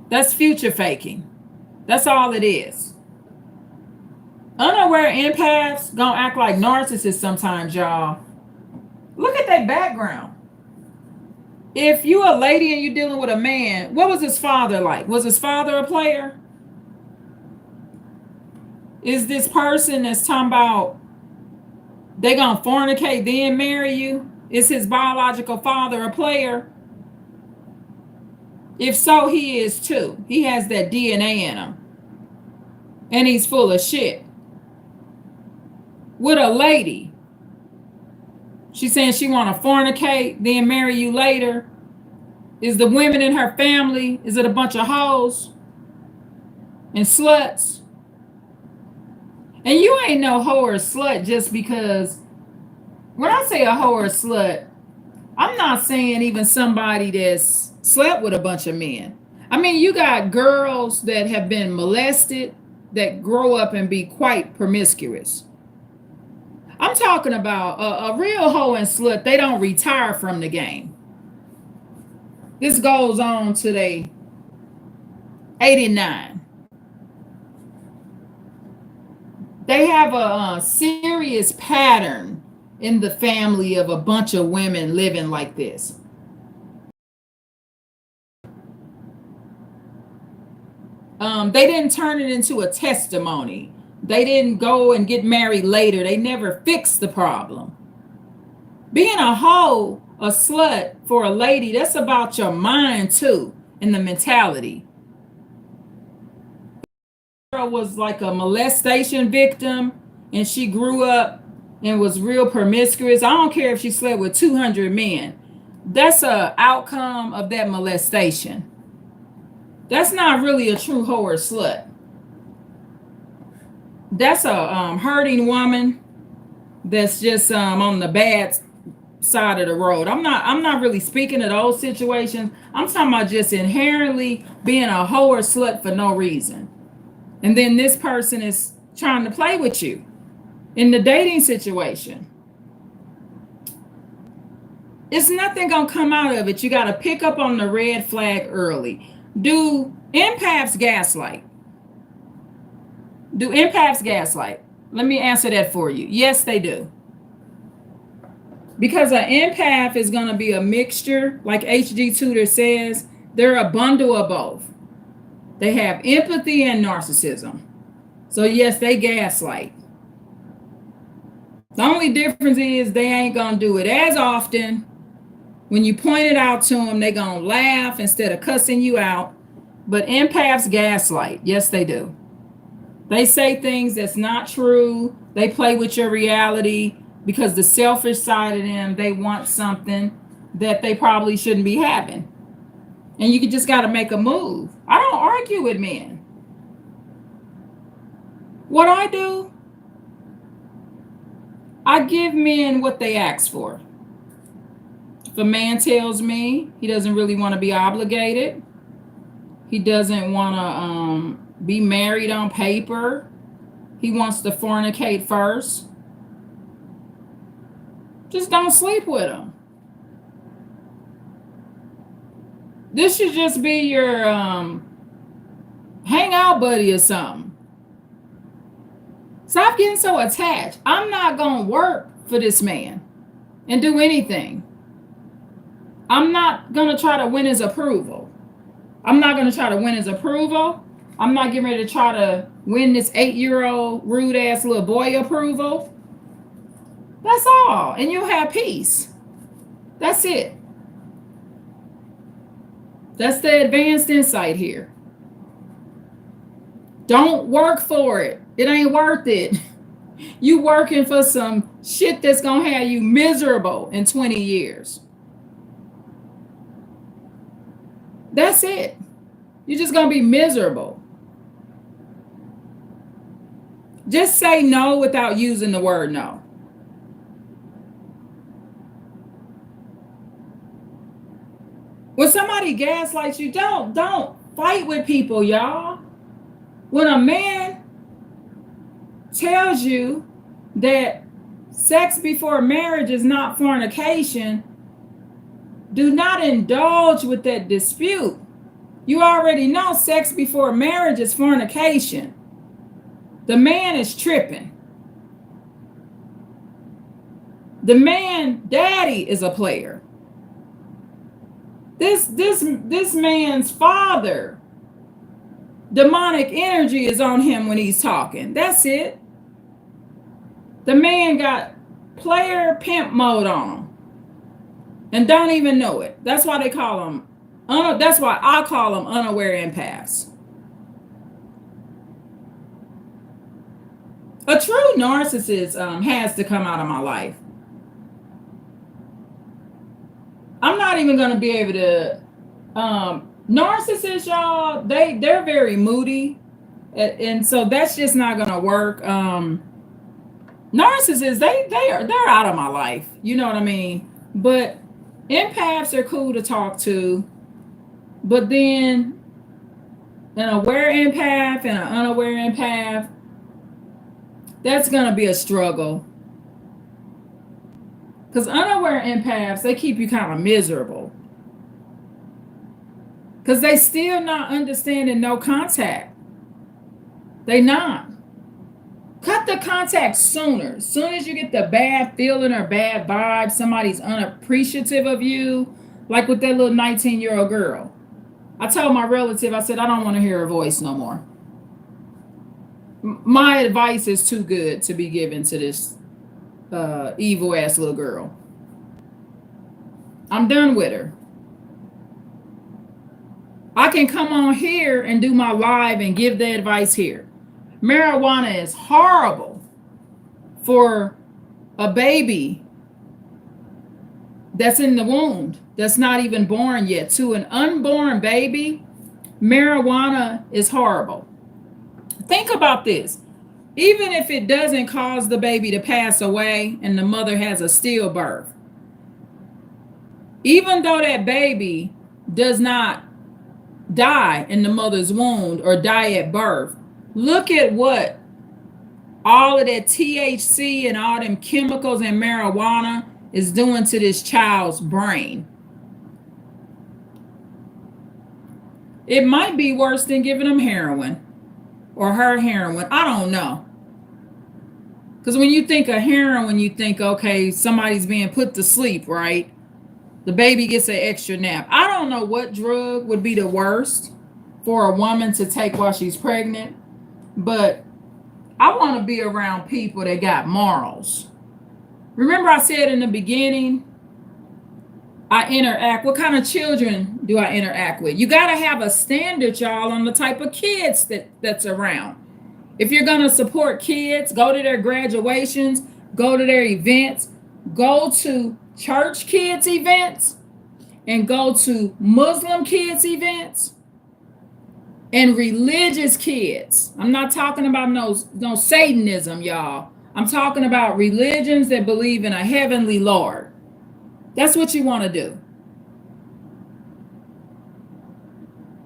That's future faking. That's all it is. Unaware empaths gonna act like narcissists sometimes, y'all. Look at their background. If you a lady and you're dealing with a man, what was his father like? Was his father a player? Is this person that's talking about they gonna fornicate then marry you? Is his biological father a player? If so, he is too. He has that DNA in him. And he's full of shit. With a lady, she's saying she want to fornicate, then marry you later. Is the women in her family, is it a bunch of hoes and sluts? And you ain't no hoe or slut just because, when I say a hoe or slut, I'm not saying even somebody that's slept with a bunch of men. I mean, you got girls that have been molested that grow up and be quite promiscuous. I'm talking about a real hoe and slut. They don't retire from the game. This goes on to they 89. They have a serious pattern in the family of a bunch of women living like this. They didn't turn it into a testimony. They didn't go and get married later. They never fixed the problem. Being a hoe, a slut for a lady, that's about your mind too, and the mentality. Girl was like a molestation victim, and she grew up and was real promiscuous. I don't care if she slept with 200 men. That's an outcome of that molestation. That's not really a true hoe or slut. That's a hurting woman that's just on the bad side of the road. I'm not really speaking of those situations. I'm talking about just inherently being a hoe or slut for no reason. And then this person is trying to play with you in the dating situation. It's nothing gonna come out of it. You gotta pick up on the red flag early. Do empaths gaslight? Do empaths gaslight? Let me answer that for you. Yes, they do. Because an empath is going to be a mixture, like H.G. Tudor says, they're a bundle of both. They have empathy and narcissism. So, yes, they gaslight. The only difference is they ain't going to do it as often. When you point it out to them, they're going to laugh instead of cussing you out. But empaths gaslight. Yes, they do. They say things that's not true. They play with your reality because the selfish side of them, they want something that they probably shouldn't be having. And you just got to make a move. I don't argue with men. What I do, I give men what they ask for. If a man tells me he doesn't really want to be obligated, he doesn't want to be married on paper, he wants to fornicate first, just don't sleep with him. This should just be your hangout buddy or something. Stop getting so attached. I'm not going to work for this man and do anything. I'm not going to try to win his approval. I'm not going to try to win his approval. I'm not getting ready to try to win this 8-year-old rude ass little boy approval. That's all. And you'll have peace. That's it. That's the advanced insight here. Don't work for it. It ain't worth it. You working for some shit that's going to have you miserable in 20 years. That's it. You're just going to be miserable. Just say no without using the word no. When somebody gaslights you, don't fight with people, y'all. When a man tells you that sex before marriage is not fornication, do not indulge with that dispute. You already know sex before marriage is fornication. The man is tripping. The man, daddy, is a player. This man's father, demonic energy is on him when he's talking. That's it. The man got player pimp mode on and don't even know it. That's why they call him, that's why I call them unaware empaths. A true narcissist has to come out of my life. I'm not even going to be able to. Narcissists, y'all, they're very moody, and so that's just not going to work. Narcissists, they're out of my life. You know what I mean? But empaths are cool to talk to. But then an aware empath and an unaware empath, that's going to be a struggle. Because unaware empaths, they keep you kind of miserable. Because they still not understanding no contact. They not. Cut the contact sooner. As soon as you get the bad feeling or bad vibe, somebody's unappreciative of you, like with that little 19-year-old girl. I told my relative, I said, I don't want to hear her voice no more. My advice is too good to be given to this evil ass little girl. I'm done with her. I can come on here and do my live and give the advice here. Marijuana is horrible for a baby that's in the womb, that's not even born yet. To an unborn baby, Marijuana is horrible. Think about this. Even if it doesn't cause the baby to pass away and the mother has a stillbirth, even though that baby does not die in the mother's womb or die at birth, look at what all of that THC and all them chemicals and marijuana is doing to this child's brain. It might be worse than giving them heroin or her heroin. I don't know. Because when you think of heroin, you think, okay, somebody's being put to sleep, right? The baby gets an extra nap. I don't know what drug would be the worst for a woman to take while she's pregnant, but I want to be around people that got morals. Remember I said in the beginning, I interact. What kind of children do I interact with? You got to have a standard, y'all, on the type of kids that's around. If you're going to support kids, go to their graduations, go to their events, go to church kids events, and go to Muslim kids events and religious kids. I'm not talking about no Satanism, y'all. I'm talking about religions that believe in a heavenly Lord. That's what you want to do.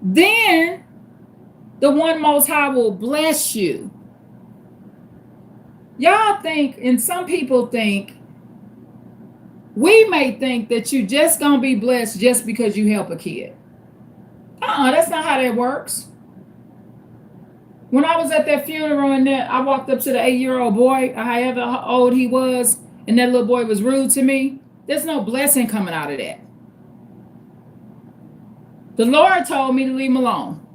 Then the one Most High will bless you. Y'all think, and some people think, we may think that you just gonna be blessed just because you help a kid. That's not how that works. When I was at that funeral and then I walked up to the 8-year-old boy, however old he was, and that little boy was rude to me, there's no blessing coming out of that. The Lord told me to leave him alone.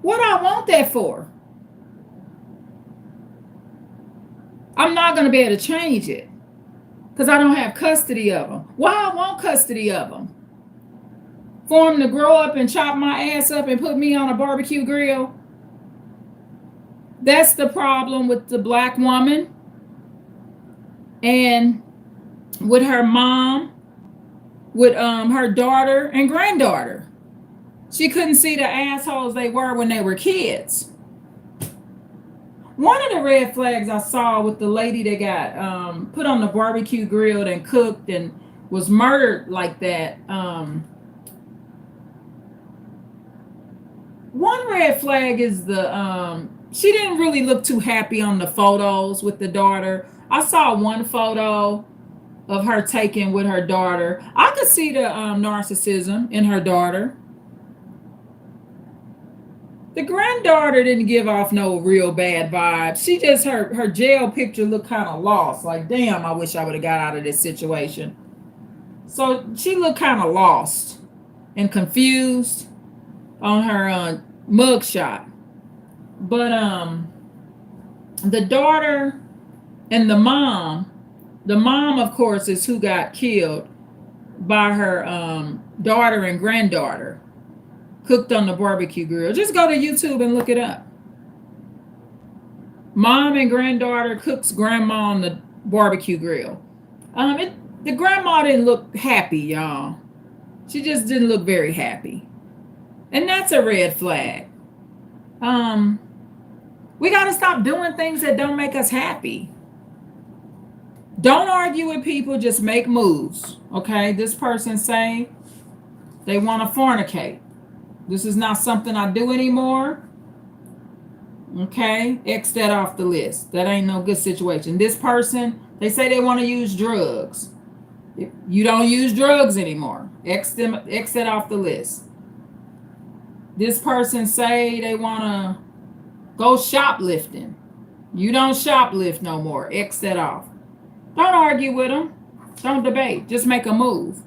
What I want that for? I'm not going to be able to change it because I don't have custody of him. Why I want custody of him? For him to grow up and chop my ass up and put me on a barbecue grill? That's the problem with the black woman and with her mom, with her daughter and granddaughter. She couldn't see the assholes they were when they were kids. One of the red flags I saw with the lady that got put on the barbecue grill and cooked and was murdered like that. One red flag is the she didn't really look too happy on the photos with the daughter. I saw one photo of her taken with her daughter. I could see the narcissism in her daughter. The granddaughter didn't give off no real bad vibes. She just, her jail picture looked kind of lost. Like, damn, I wish I would have got out of this situation. So she looked kind of lost and confused on her mugshot. But the daughter and the mom, of course, is who got killed by her daughter and granddaughter, cooked on the barbecue grill. Just go to YouTube and look it up. Mom and granddaughter cooks grandma on the barbecue grill. The grandma didn't look happy, y'all. She just didn't look very happy. And that's a red flag. We got to stop doing things that don't make us happy. Don't argue with people, just make moves. Okay, this person say they want to fornicate. This is not something I do anymore. Okay, X that off the list. That ain't no good situation. This person, they say they want to use drugs. You don't use drugs anymore. X that off the list. This person say they want to go shoplifting. You don't shoplift no more. X that off. Don't argue with them. Don't debate. Just make a move.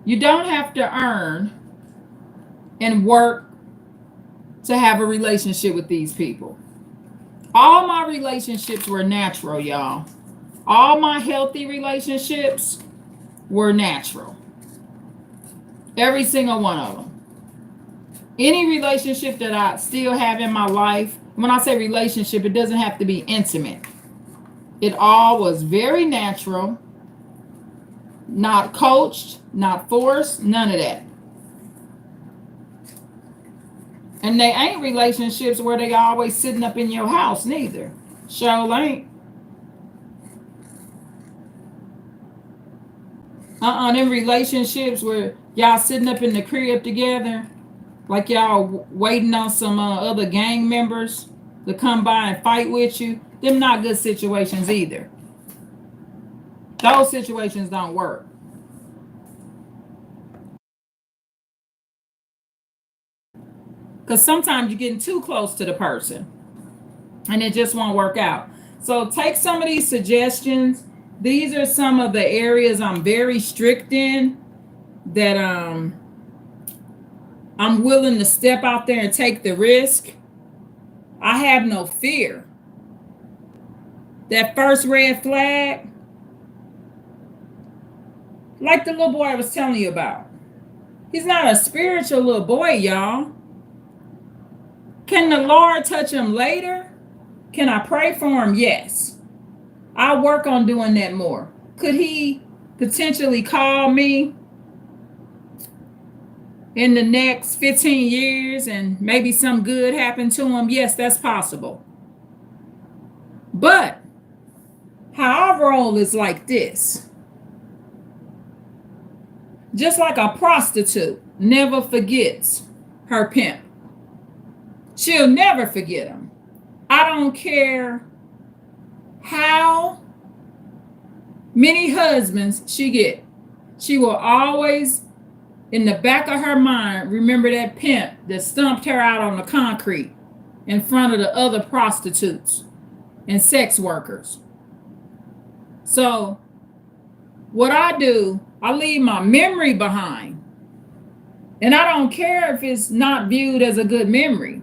You don't have to earn and work to have a relationship with these people. All my relationships were natural, y'all. All my healthy relationships were natural. Every single one of them. Any relationship that I still have in my life, when I say relationship, it doesn't have to be intimate. It all was very natural, not coached, not forced, none of that. And they ain't relationships where they always sitting up in your house neither. Sure ain't. Them relationships where y'all sitting up in the crib together, like y'all waiting on some other gang members to come by and fight with you. Them not good situations either. Those situations don't work. Because sometimes you're getting too close to the person and it just won't work out. So take some of these suggestions. These are some of the areas I'm very strict in that I'm willing to step out there and take the risk. I have no fear. That first red flag, like the little boy I was telling you about. He's not a spiritual little boy, y'all. Can the Lord touch him later? Can I pray for him? Yes. I'll work on doing that more. Could he potentially call me in the next 15 years and maybe some good happened to him? Yes, that's possible. But how our role is like this. Just like a prostitute never forgets her pimp. She'll never forget him. I don't care how many husbands she get. She will always, in the back of her mind, remember that pimp that stumped her out on the concrete in front of the other prostitutes and sex workers. So what I do, I leave my memory behind. And I don't care if it's not viewed as a good memory.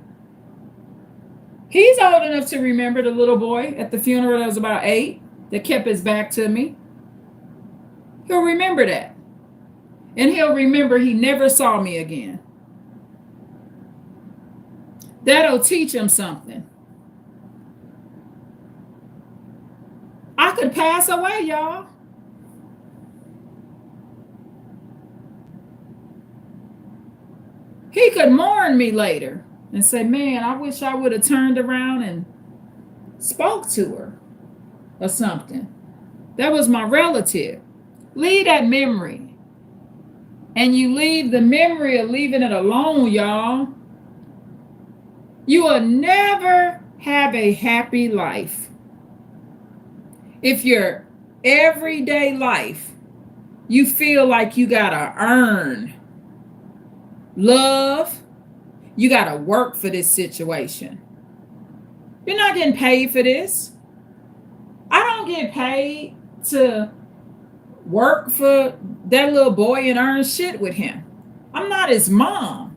He's old enough to remember the little boy at the funeral that was about 8 that kept his back to me. He'll remember that. And he'll remember he never saw me again. That'll teach him something. I could pass away, y'all. He could mourn me later and say, man, I wish I would have turned around and spoke to her or something. That was my relative. Leave that memory. And you leave the memory of leaving it alone, y'all. You will never have a happy life if your everyday life, you feel like you gotta earn love, you gotta work for this situation. You're not getting paid for this. I don't get paid to work for that little boy and earn shit with him. I'm not his mom.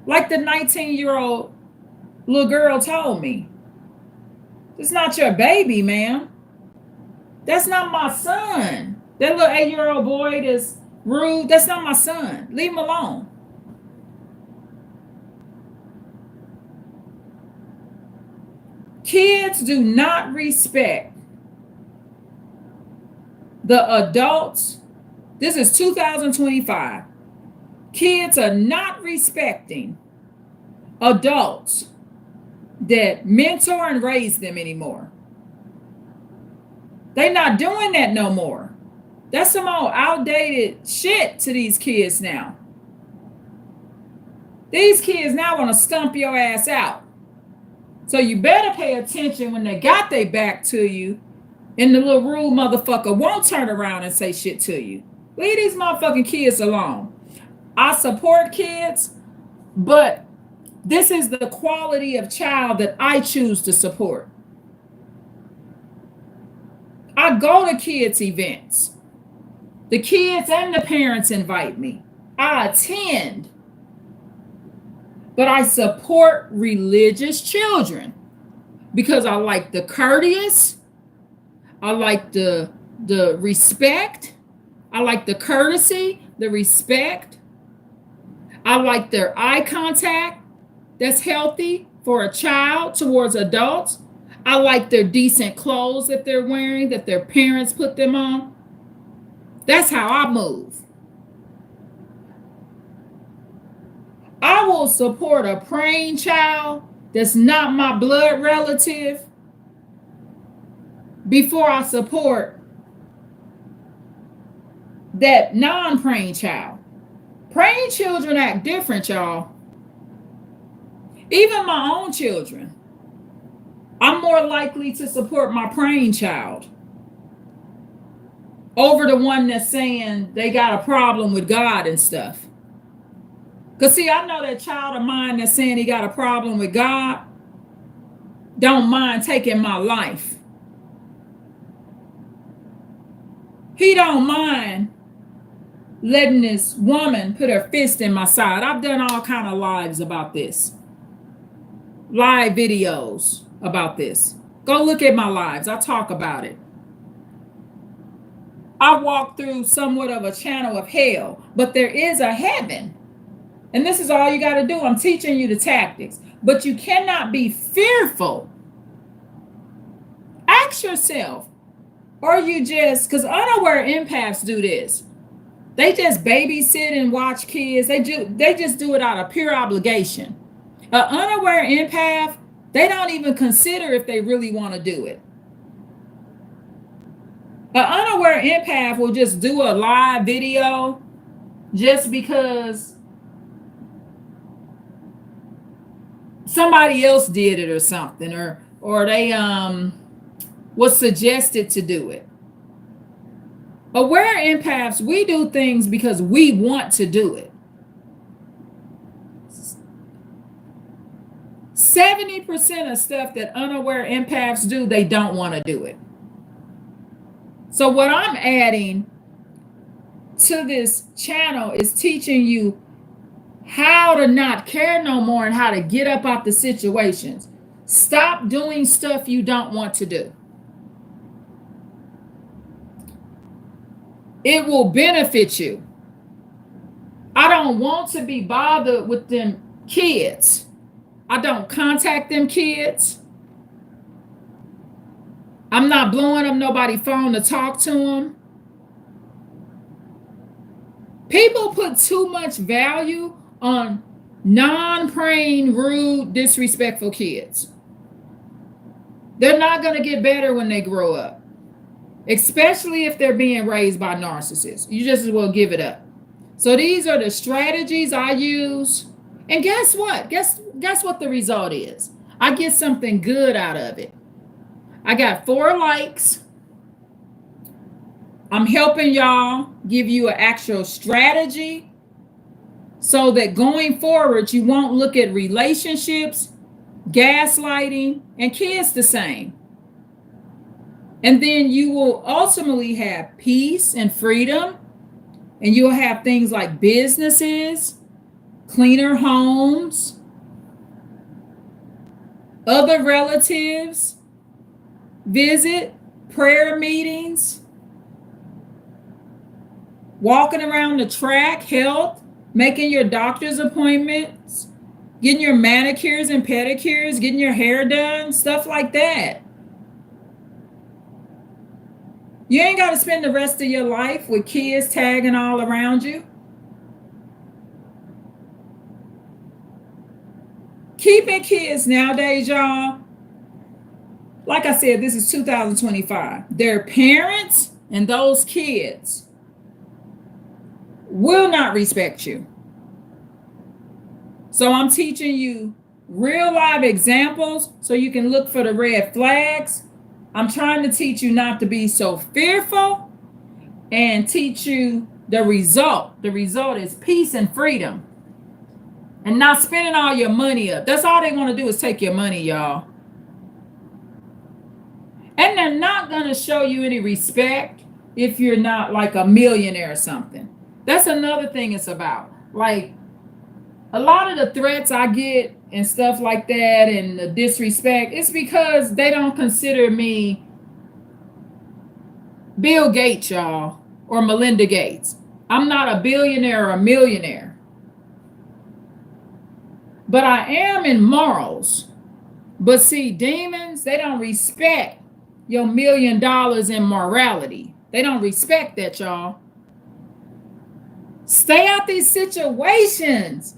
Like the 19-year-old little girl told me. It's not your baby, ma'am. That's not my son. That little 8-year-old boy that's rude, that's not my son. Leave him alone. Kids do not respect the adults. This is 2025. Kids are not respecting adults that mentor and raise them anymore. They're not doing that no more. That's some old outdated shit to these kids now. These kids now want to stump your ass out. So you better pay attention when they got their back to you and the little rude motherfucker won't turn around and say shit to you. Leave these motherfucking kids alone. I support kids, but this is the quality of child that I choose to support. I go to kids' events. The kids and the parents invite me. I attend. But I support religious children because I like the courteous, I like the respect, I like the courtesy, the respect. I like their eye contact that's healthy for a child towards adults. I like their decent clothes that they're wearing, that their parents put them on. That's how I move. I will support a praying child that's not my blood relative before I support that non-praying child. Praying children act different, y'all. Even my own children. I'm more likely to support my praying child over the one that's saying they got a problem with God and stuff. Because, see, I know that child of mine that's saying he got a problem with God don't mind taking my life. He don't mind letting this woman put her fist in my side. I've done all kind of lives about this. Live videos about this. Go look at my lives. I talk about it. I walk through somewhat of a channel of hell, but there is a heaven. And this is all you got to do. I'm teaching you the tactics, but you cannot be fearful. Ask yourself, or you just, because unaware empaths do this. They just babysit and watch kids. They just do it out of pure obligation. An unaware empath, they don't even consider if they really want to do it. An unaware empath will just do a live video just because somebody else did it or something, or they was suggested to do it. Aware empaths, we do things because we want to do it. 70% of stuff that unaware empaths do, they don't want to do it. So what I'm adding to this channel is teaching you how to not care no more and how to get up out the situations. Stop doing stuff you don't want to do. It will benefit you. I don't want to be bothered with them kids. I don't contact them kids. I'm not blowing up nobody's phone to talk to them. People put too much value on non-praying, rude, disrespectful kids. They're not going to get better when they grow up, especially if they're being raised by narcissists. You just as well give it up. So these are the strategies I use. And guess what? Guess what the result is? I get something good out of it. I got 4 likes. I'm helping y'all give you an actual strategy so that going forward, you won't look at relationships, gaslighting, and kids the same. And then you will ultimately have peace and freedom, and you'll have things like businesses, cleaner homes, other relatives visit, prayer meetings, walking around the track, health, making your doctor's appointments, getting your manicures and pedicures, getting your hair done, stuff like that. You ain't got to spend the rest of your life with kids tagging all around you. Keeping kids nowadays, y'all, like I said, this is 2025. Their parents and those kids will not respect you. So I'm teaching you real live examples so you can look for the red flags. I'm trying to teach you not to be so fearful and teach you the result. The result is peace and freedom and not spending all your money up. That's all they want to do is take your money, y'all. And they're not going to show you any respect if you're not like a millionaire or something. That's another thing it's about. Like a lot of the threats I get and stuff like that and the disrespect, it's because they don't consider me Bill Gates, y'all, or Melinda Gates. I'm not a billionaire or a millionaire. But I am in morals. But see, demons, they don't respect your $1 million in morality. They don't respect that, y'all. Stay out these situations.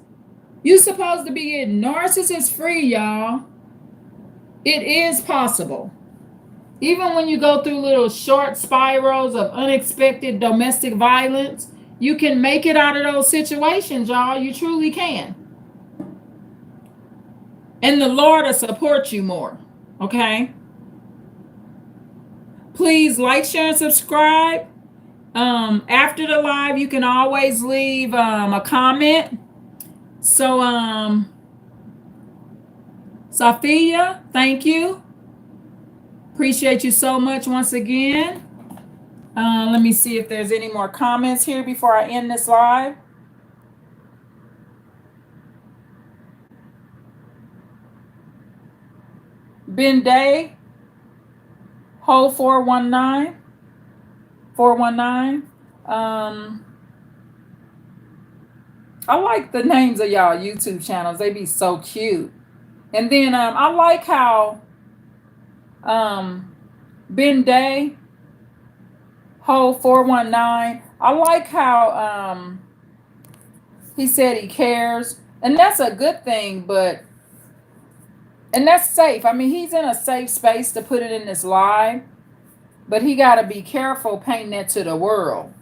You supposed to be getting narcissist free, y'all. It is possible. Even when you go through little short spirals of unexpected domestic violence, you can make it out of those situations, y'all. You truly can. And the Lord will support you more. Okay? Please like, share, and subscribe. After the live, you can always leave a comment. So, Sophia, thank you. Appreciate you so much once again. Let me see if there's any more comments here before I end this live. Ben Day, Ho 419. I like the names of y'all YouTube channels. They be so cute. And then I like how Ben Day, Ho 419. I like how he said he cares, and that's a good thing. And that's safe. I mean, he's in a safe space to put it in this live, but he got to be careful painting that to the world,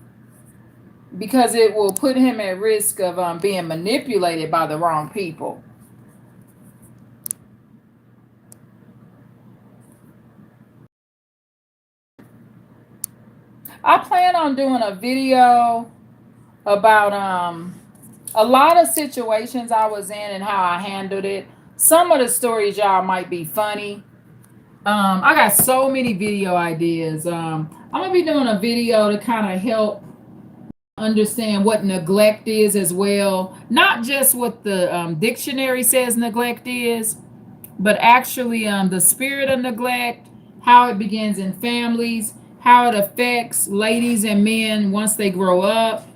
because it will put him at risk of being manipulated by the wrong people. I plan on doing a video about a lot of situations I was in and how I handled it. Some of the stories, y'all, might be funny. I got so many video ideas. I'm gonna be doing a video to kind of help understand what neglect is as well. Not just what the dictionary says neglect is, but actually the spirit of neglect, how it begins in families, how it affects ladies and men once they grow up,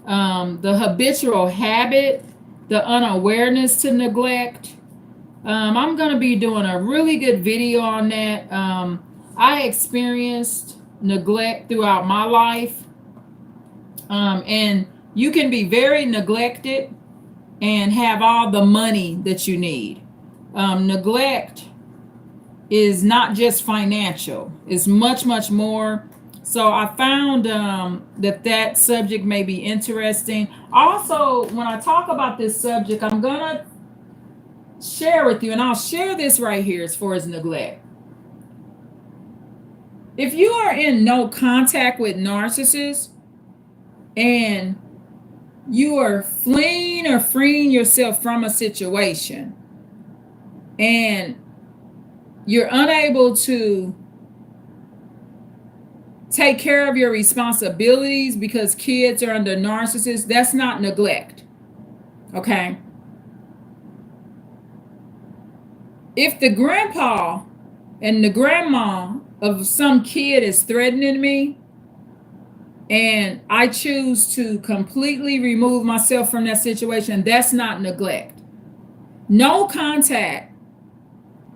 the habitual habit, the unawareness to neglect. I'm going to be doing a really good video on that. I experienced neglect throughout my life. And you can be very neglected and have all the money that you need. Neglect is not just financial, it's much, much more. So I found that subject may be interesting. Also, when I talk about this subject, I'm going to share with you, and I'll share this right here as far as neglect. If you are in no contact with narcissists and you are fleeing or freeing yourself from a situation and you're unable to take care of your responsibilities because kids are under narcissists, that's not neglect. Okay? If the grandpa and the grandma of some kid is threatening me and I choose to completely remove myself from that situation, that's not neglect. No contact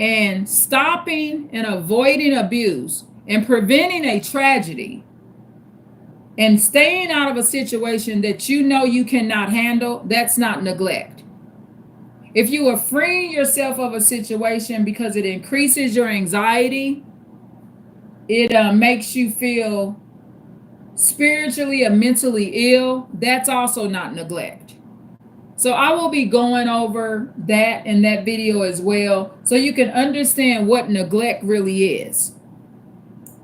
and stopping and avoiding abuse and preventing a tragedy and staying out of a situation that you know you cannot handle, that's not neglect. If you are freeing yourself of a situation because it increases your anxiety, it makes you feel spiritually or mentally ill, that's also not neglect. So I will be going over that in that video as well, so you can understand what neglect really is.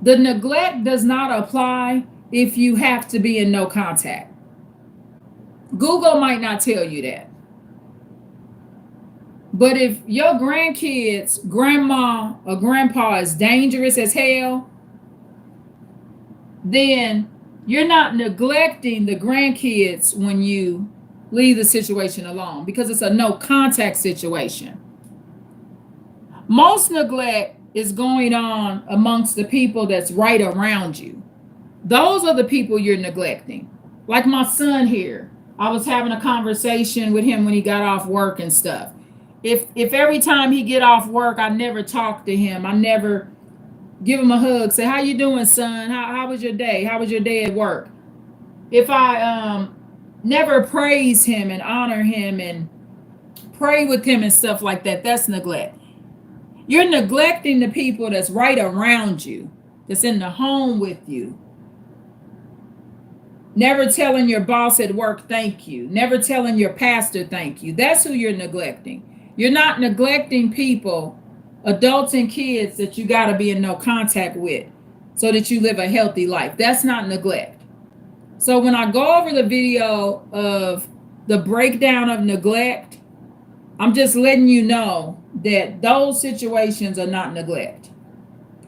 The neglect does not apply if you have to be in no contact. Google might not tell you that. But if your grandkids, grandma or grandpa is dangerous as hell, then you're not neglecting the grandkids when you leave the situation alone, because it's a no contact situation. Most neglect is going on amongst the people that's right around you. Those are the people you're neglecting. Like my son here, I was having a conversation with him when he got off work and stuff. If every time he get off work, I never talk to him, I never give him a hug, say, how you doing, son? How was your day? How was your day at work? If I never praise him and honor him and pray with him and stuff like that. That's neglect. You're neglecting the people that's right around you, that's in the home with you. Never telling your boss at work thank you. Never telling your pastor thank you. That's who you're neglecting. You're not neglecting people, adults and kids, that you got to be in no contact with so that you live a healthy life. That's not neglect. So when I go over the video of the breakdown of neglect, I'm just letting you know that those situations are not neglect.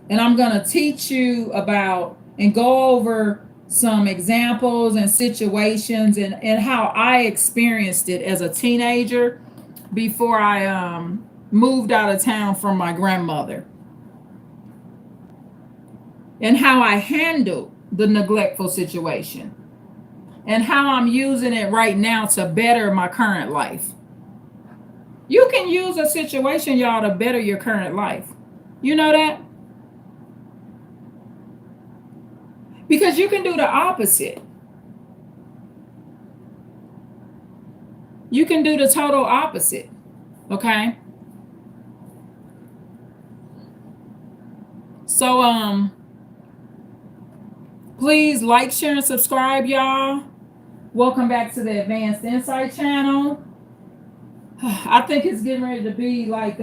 And I'm going to teach you about and go over some examples and situations and how I experienced it as a teenager before I moved out of town from my grandmother, and how I handled the neglectful situation, and how I'm using it right now to better my current life. You can use a situation, y'all, to better your current life. You know that? Because you can do the opposite. You can do the total opposite. Okay? So, please like, share, and subscribe, y'all. Welcome back to the Advanced Insight channel. I think it's getting ready to be like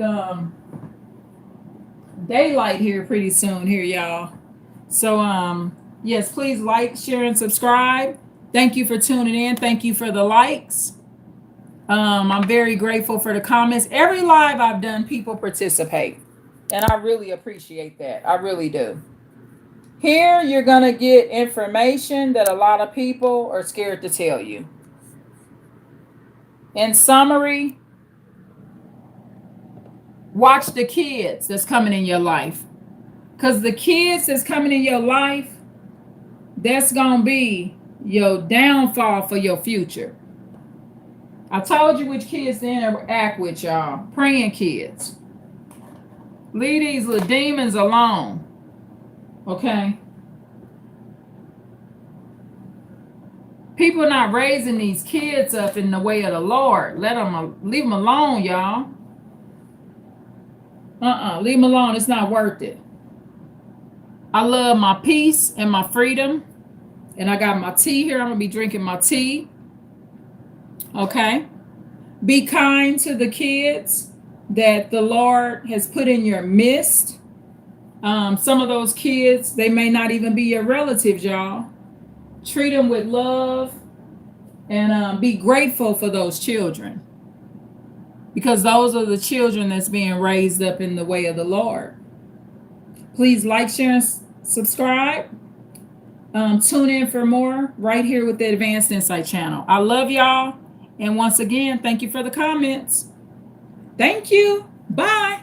daylight here pretty soon here, y'all. So, yes, please like, share, and subscribe. Thank you for tuning in. Thank you for the likes. I'm very grateful for the comments. Every live I've done, people participate. And I really appreciate that. I really do. Here, you're going to get information that a lot of people are scared to tell you. In summary, watch the kids that's coming in your life. Because the kids that's coming in your life, that's going to be your downfall for your future. I told you which kids to interact with, y'all. Praying kids. Leave these little demons alone. Okay? People not raising these kids up in the way of the Lord. Leave them alone, y'all. Leave them alone. It's not worth it. I love my peace and my freedom. And I got my tea here. I'm going to be drinking my tea. Okay? Be kind to the kids that the Lord has put in your midst. Some of those kids, they may not even be your relatives, y'all. Treat them with love and be grateful for those children. Because those are the children that's being raised up in the way of the Lord. Please like, share, and subscribe. Tune in for more right here with the Advanced Insight channel. I love y'all. And once again, thank you for the comments. Thank you. Bye.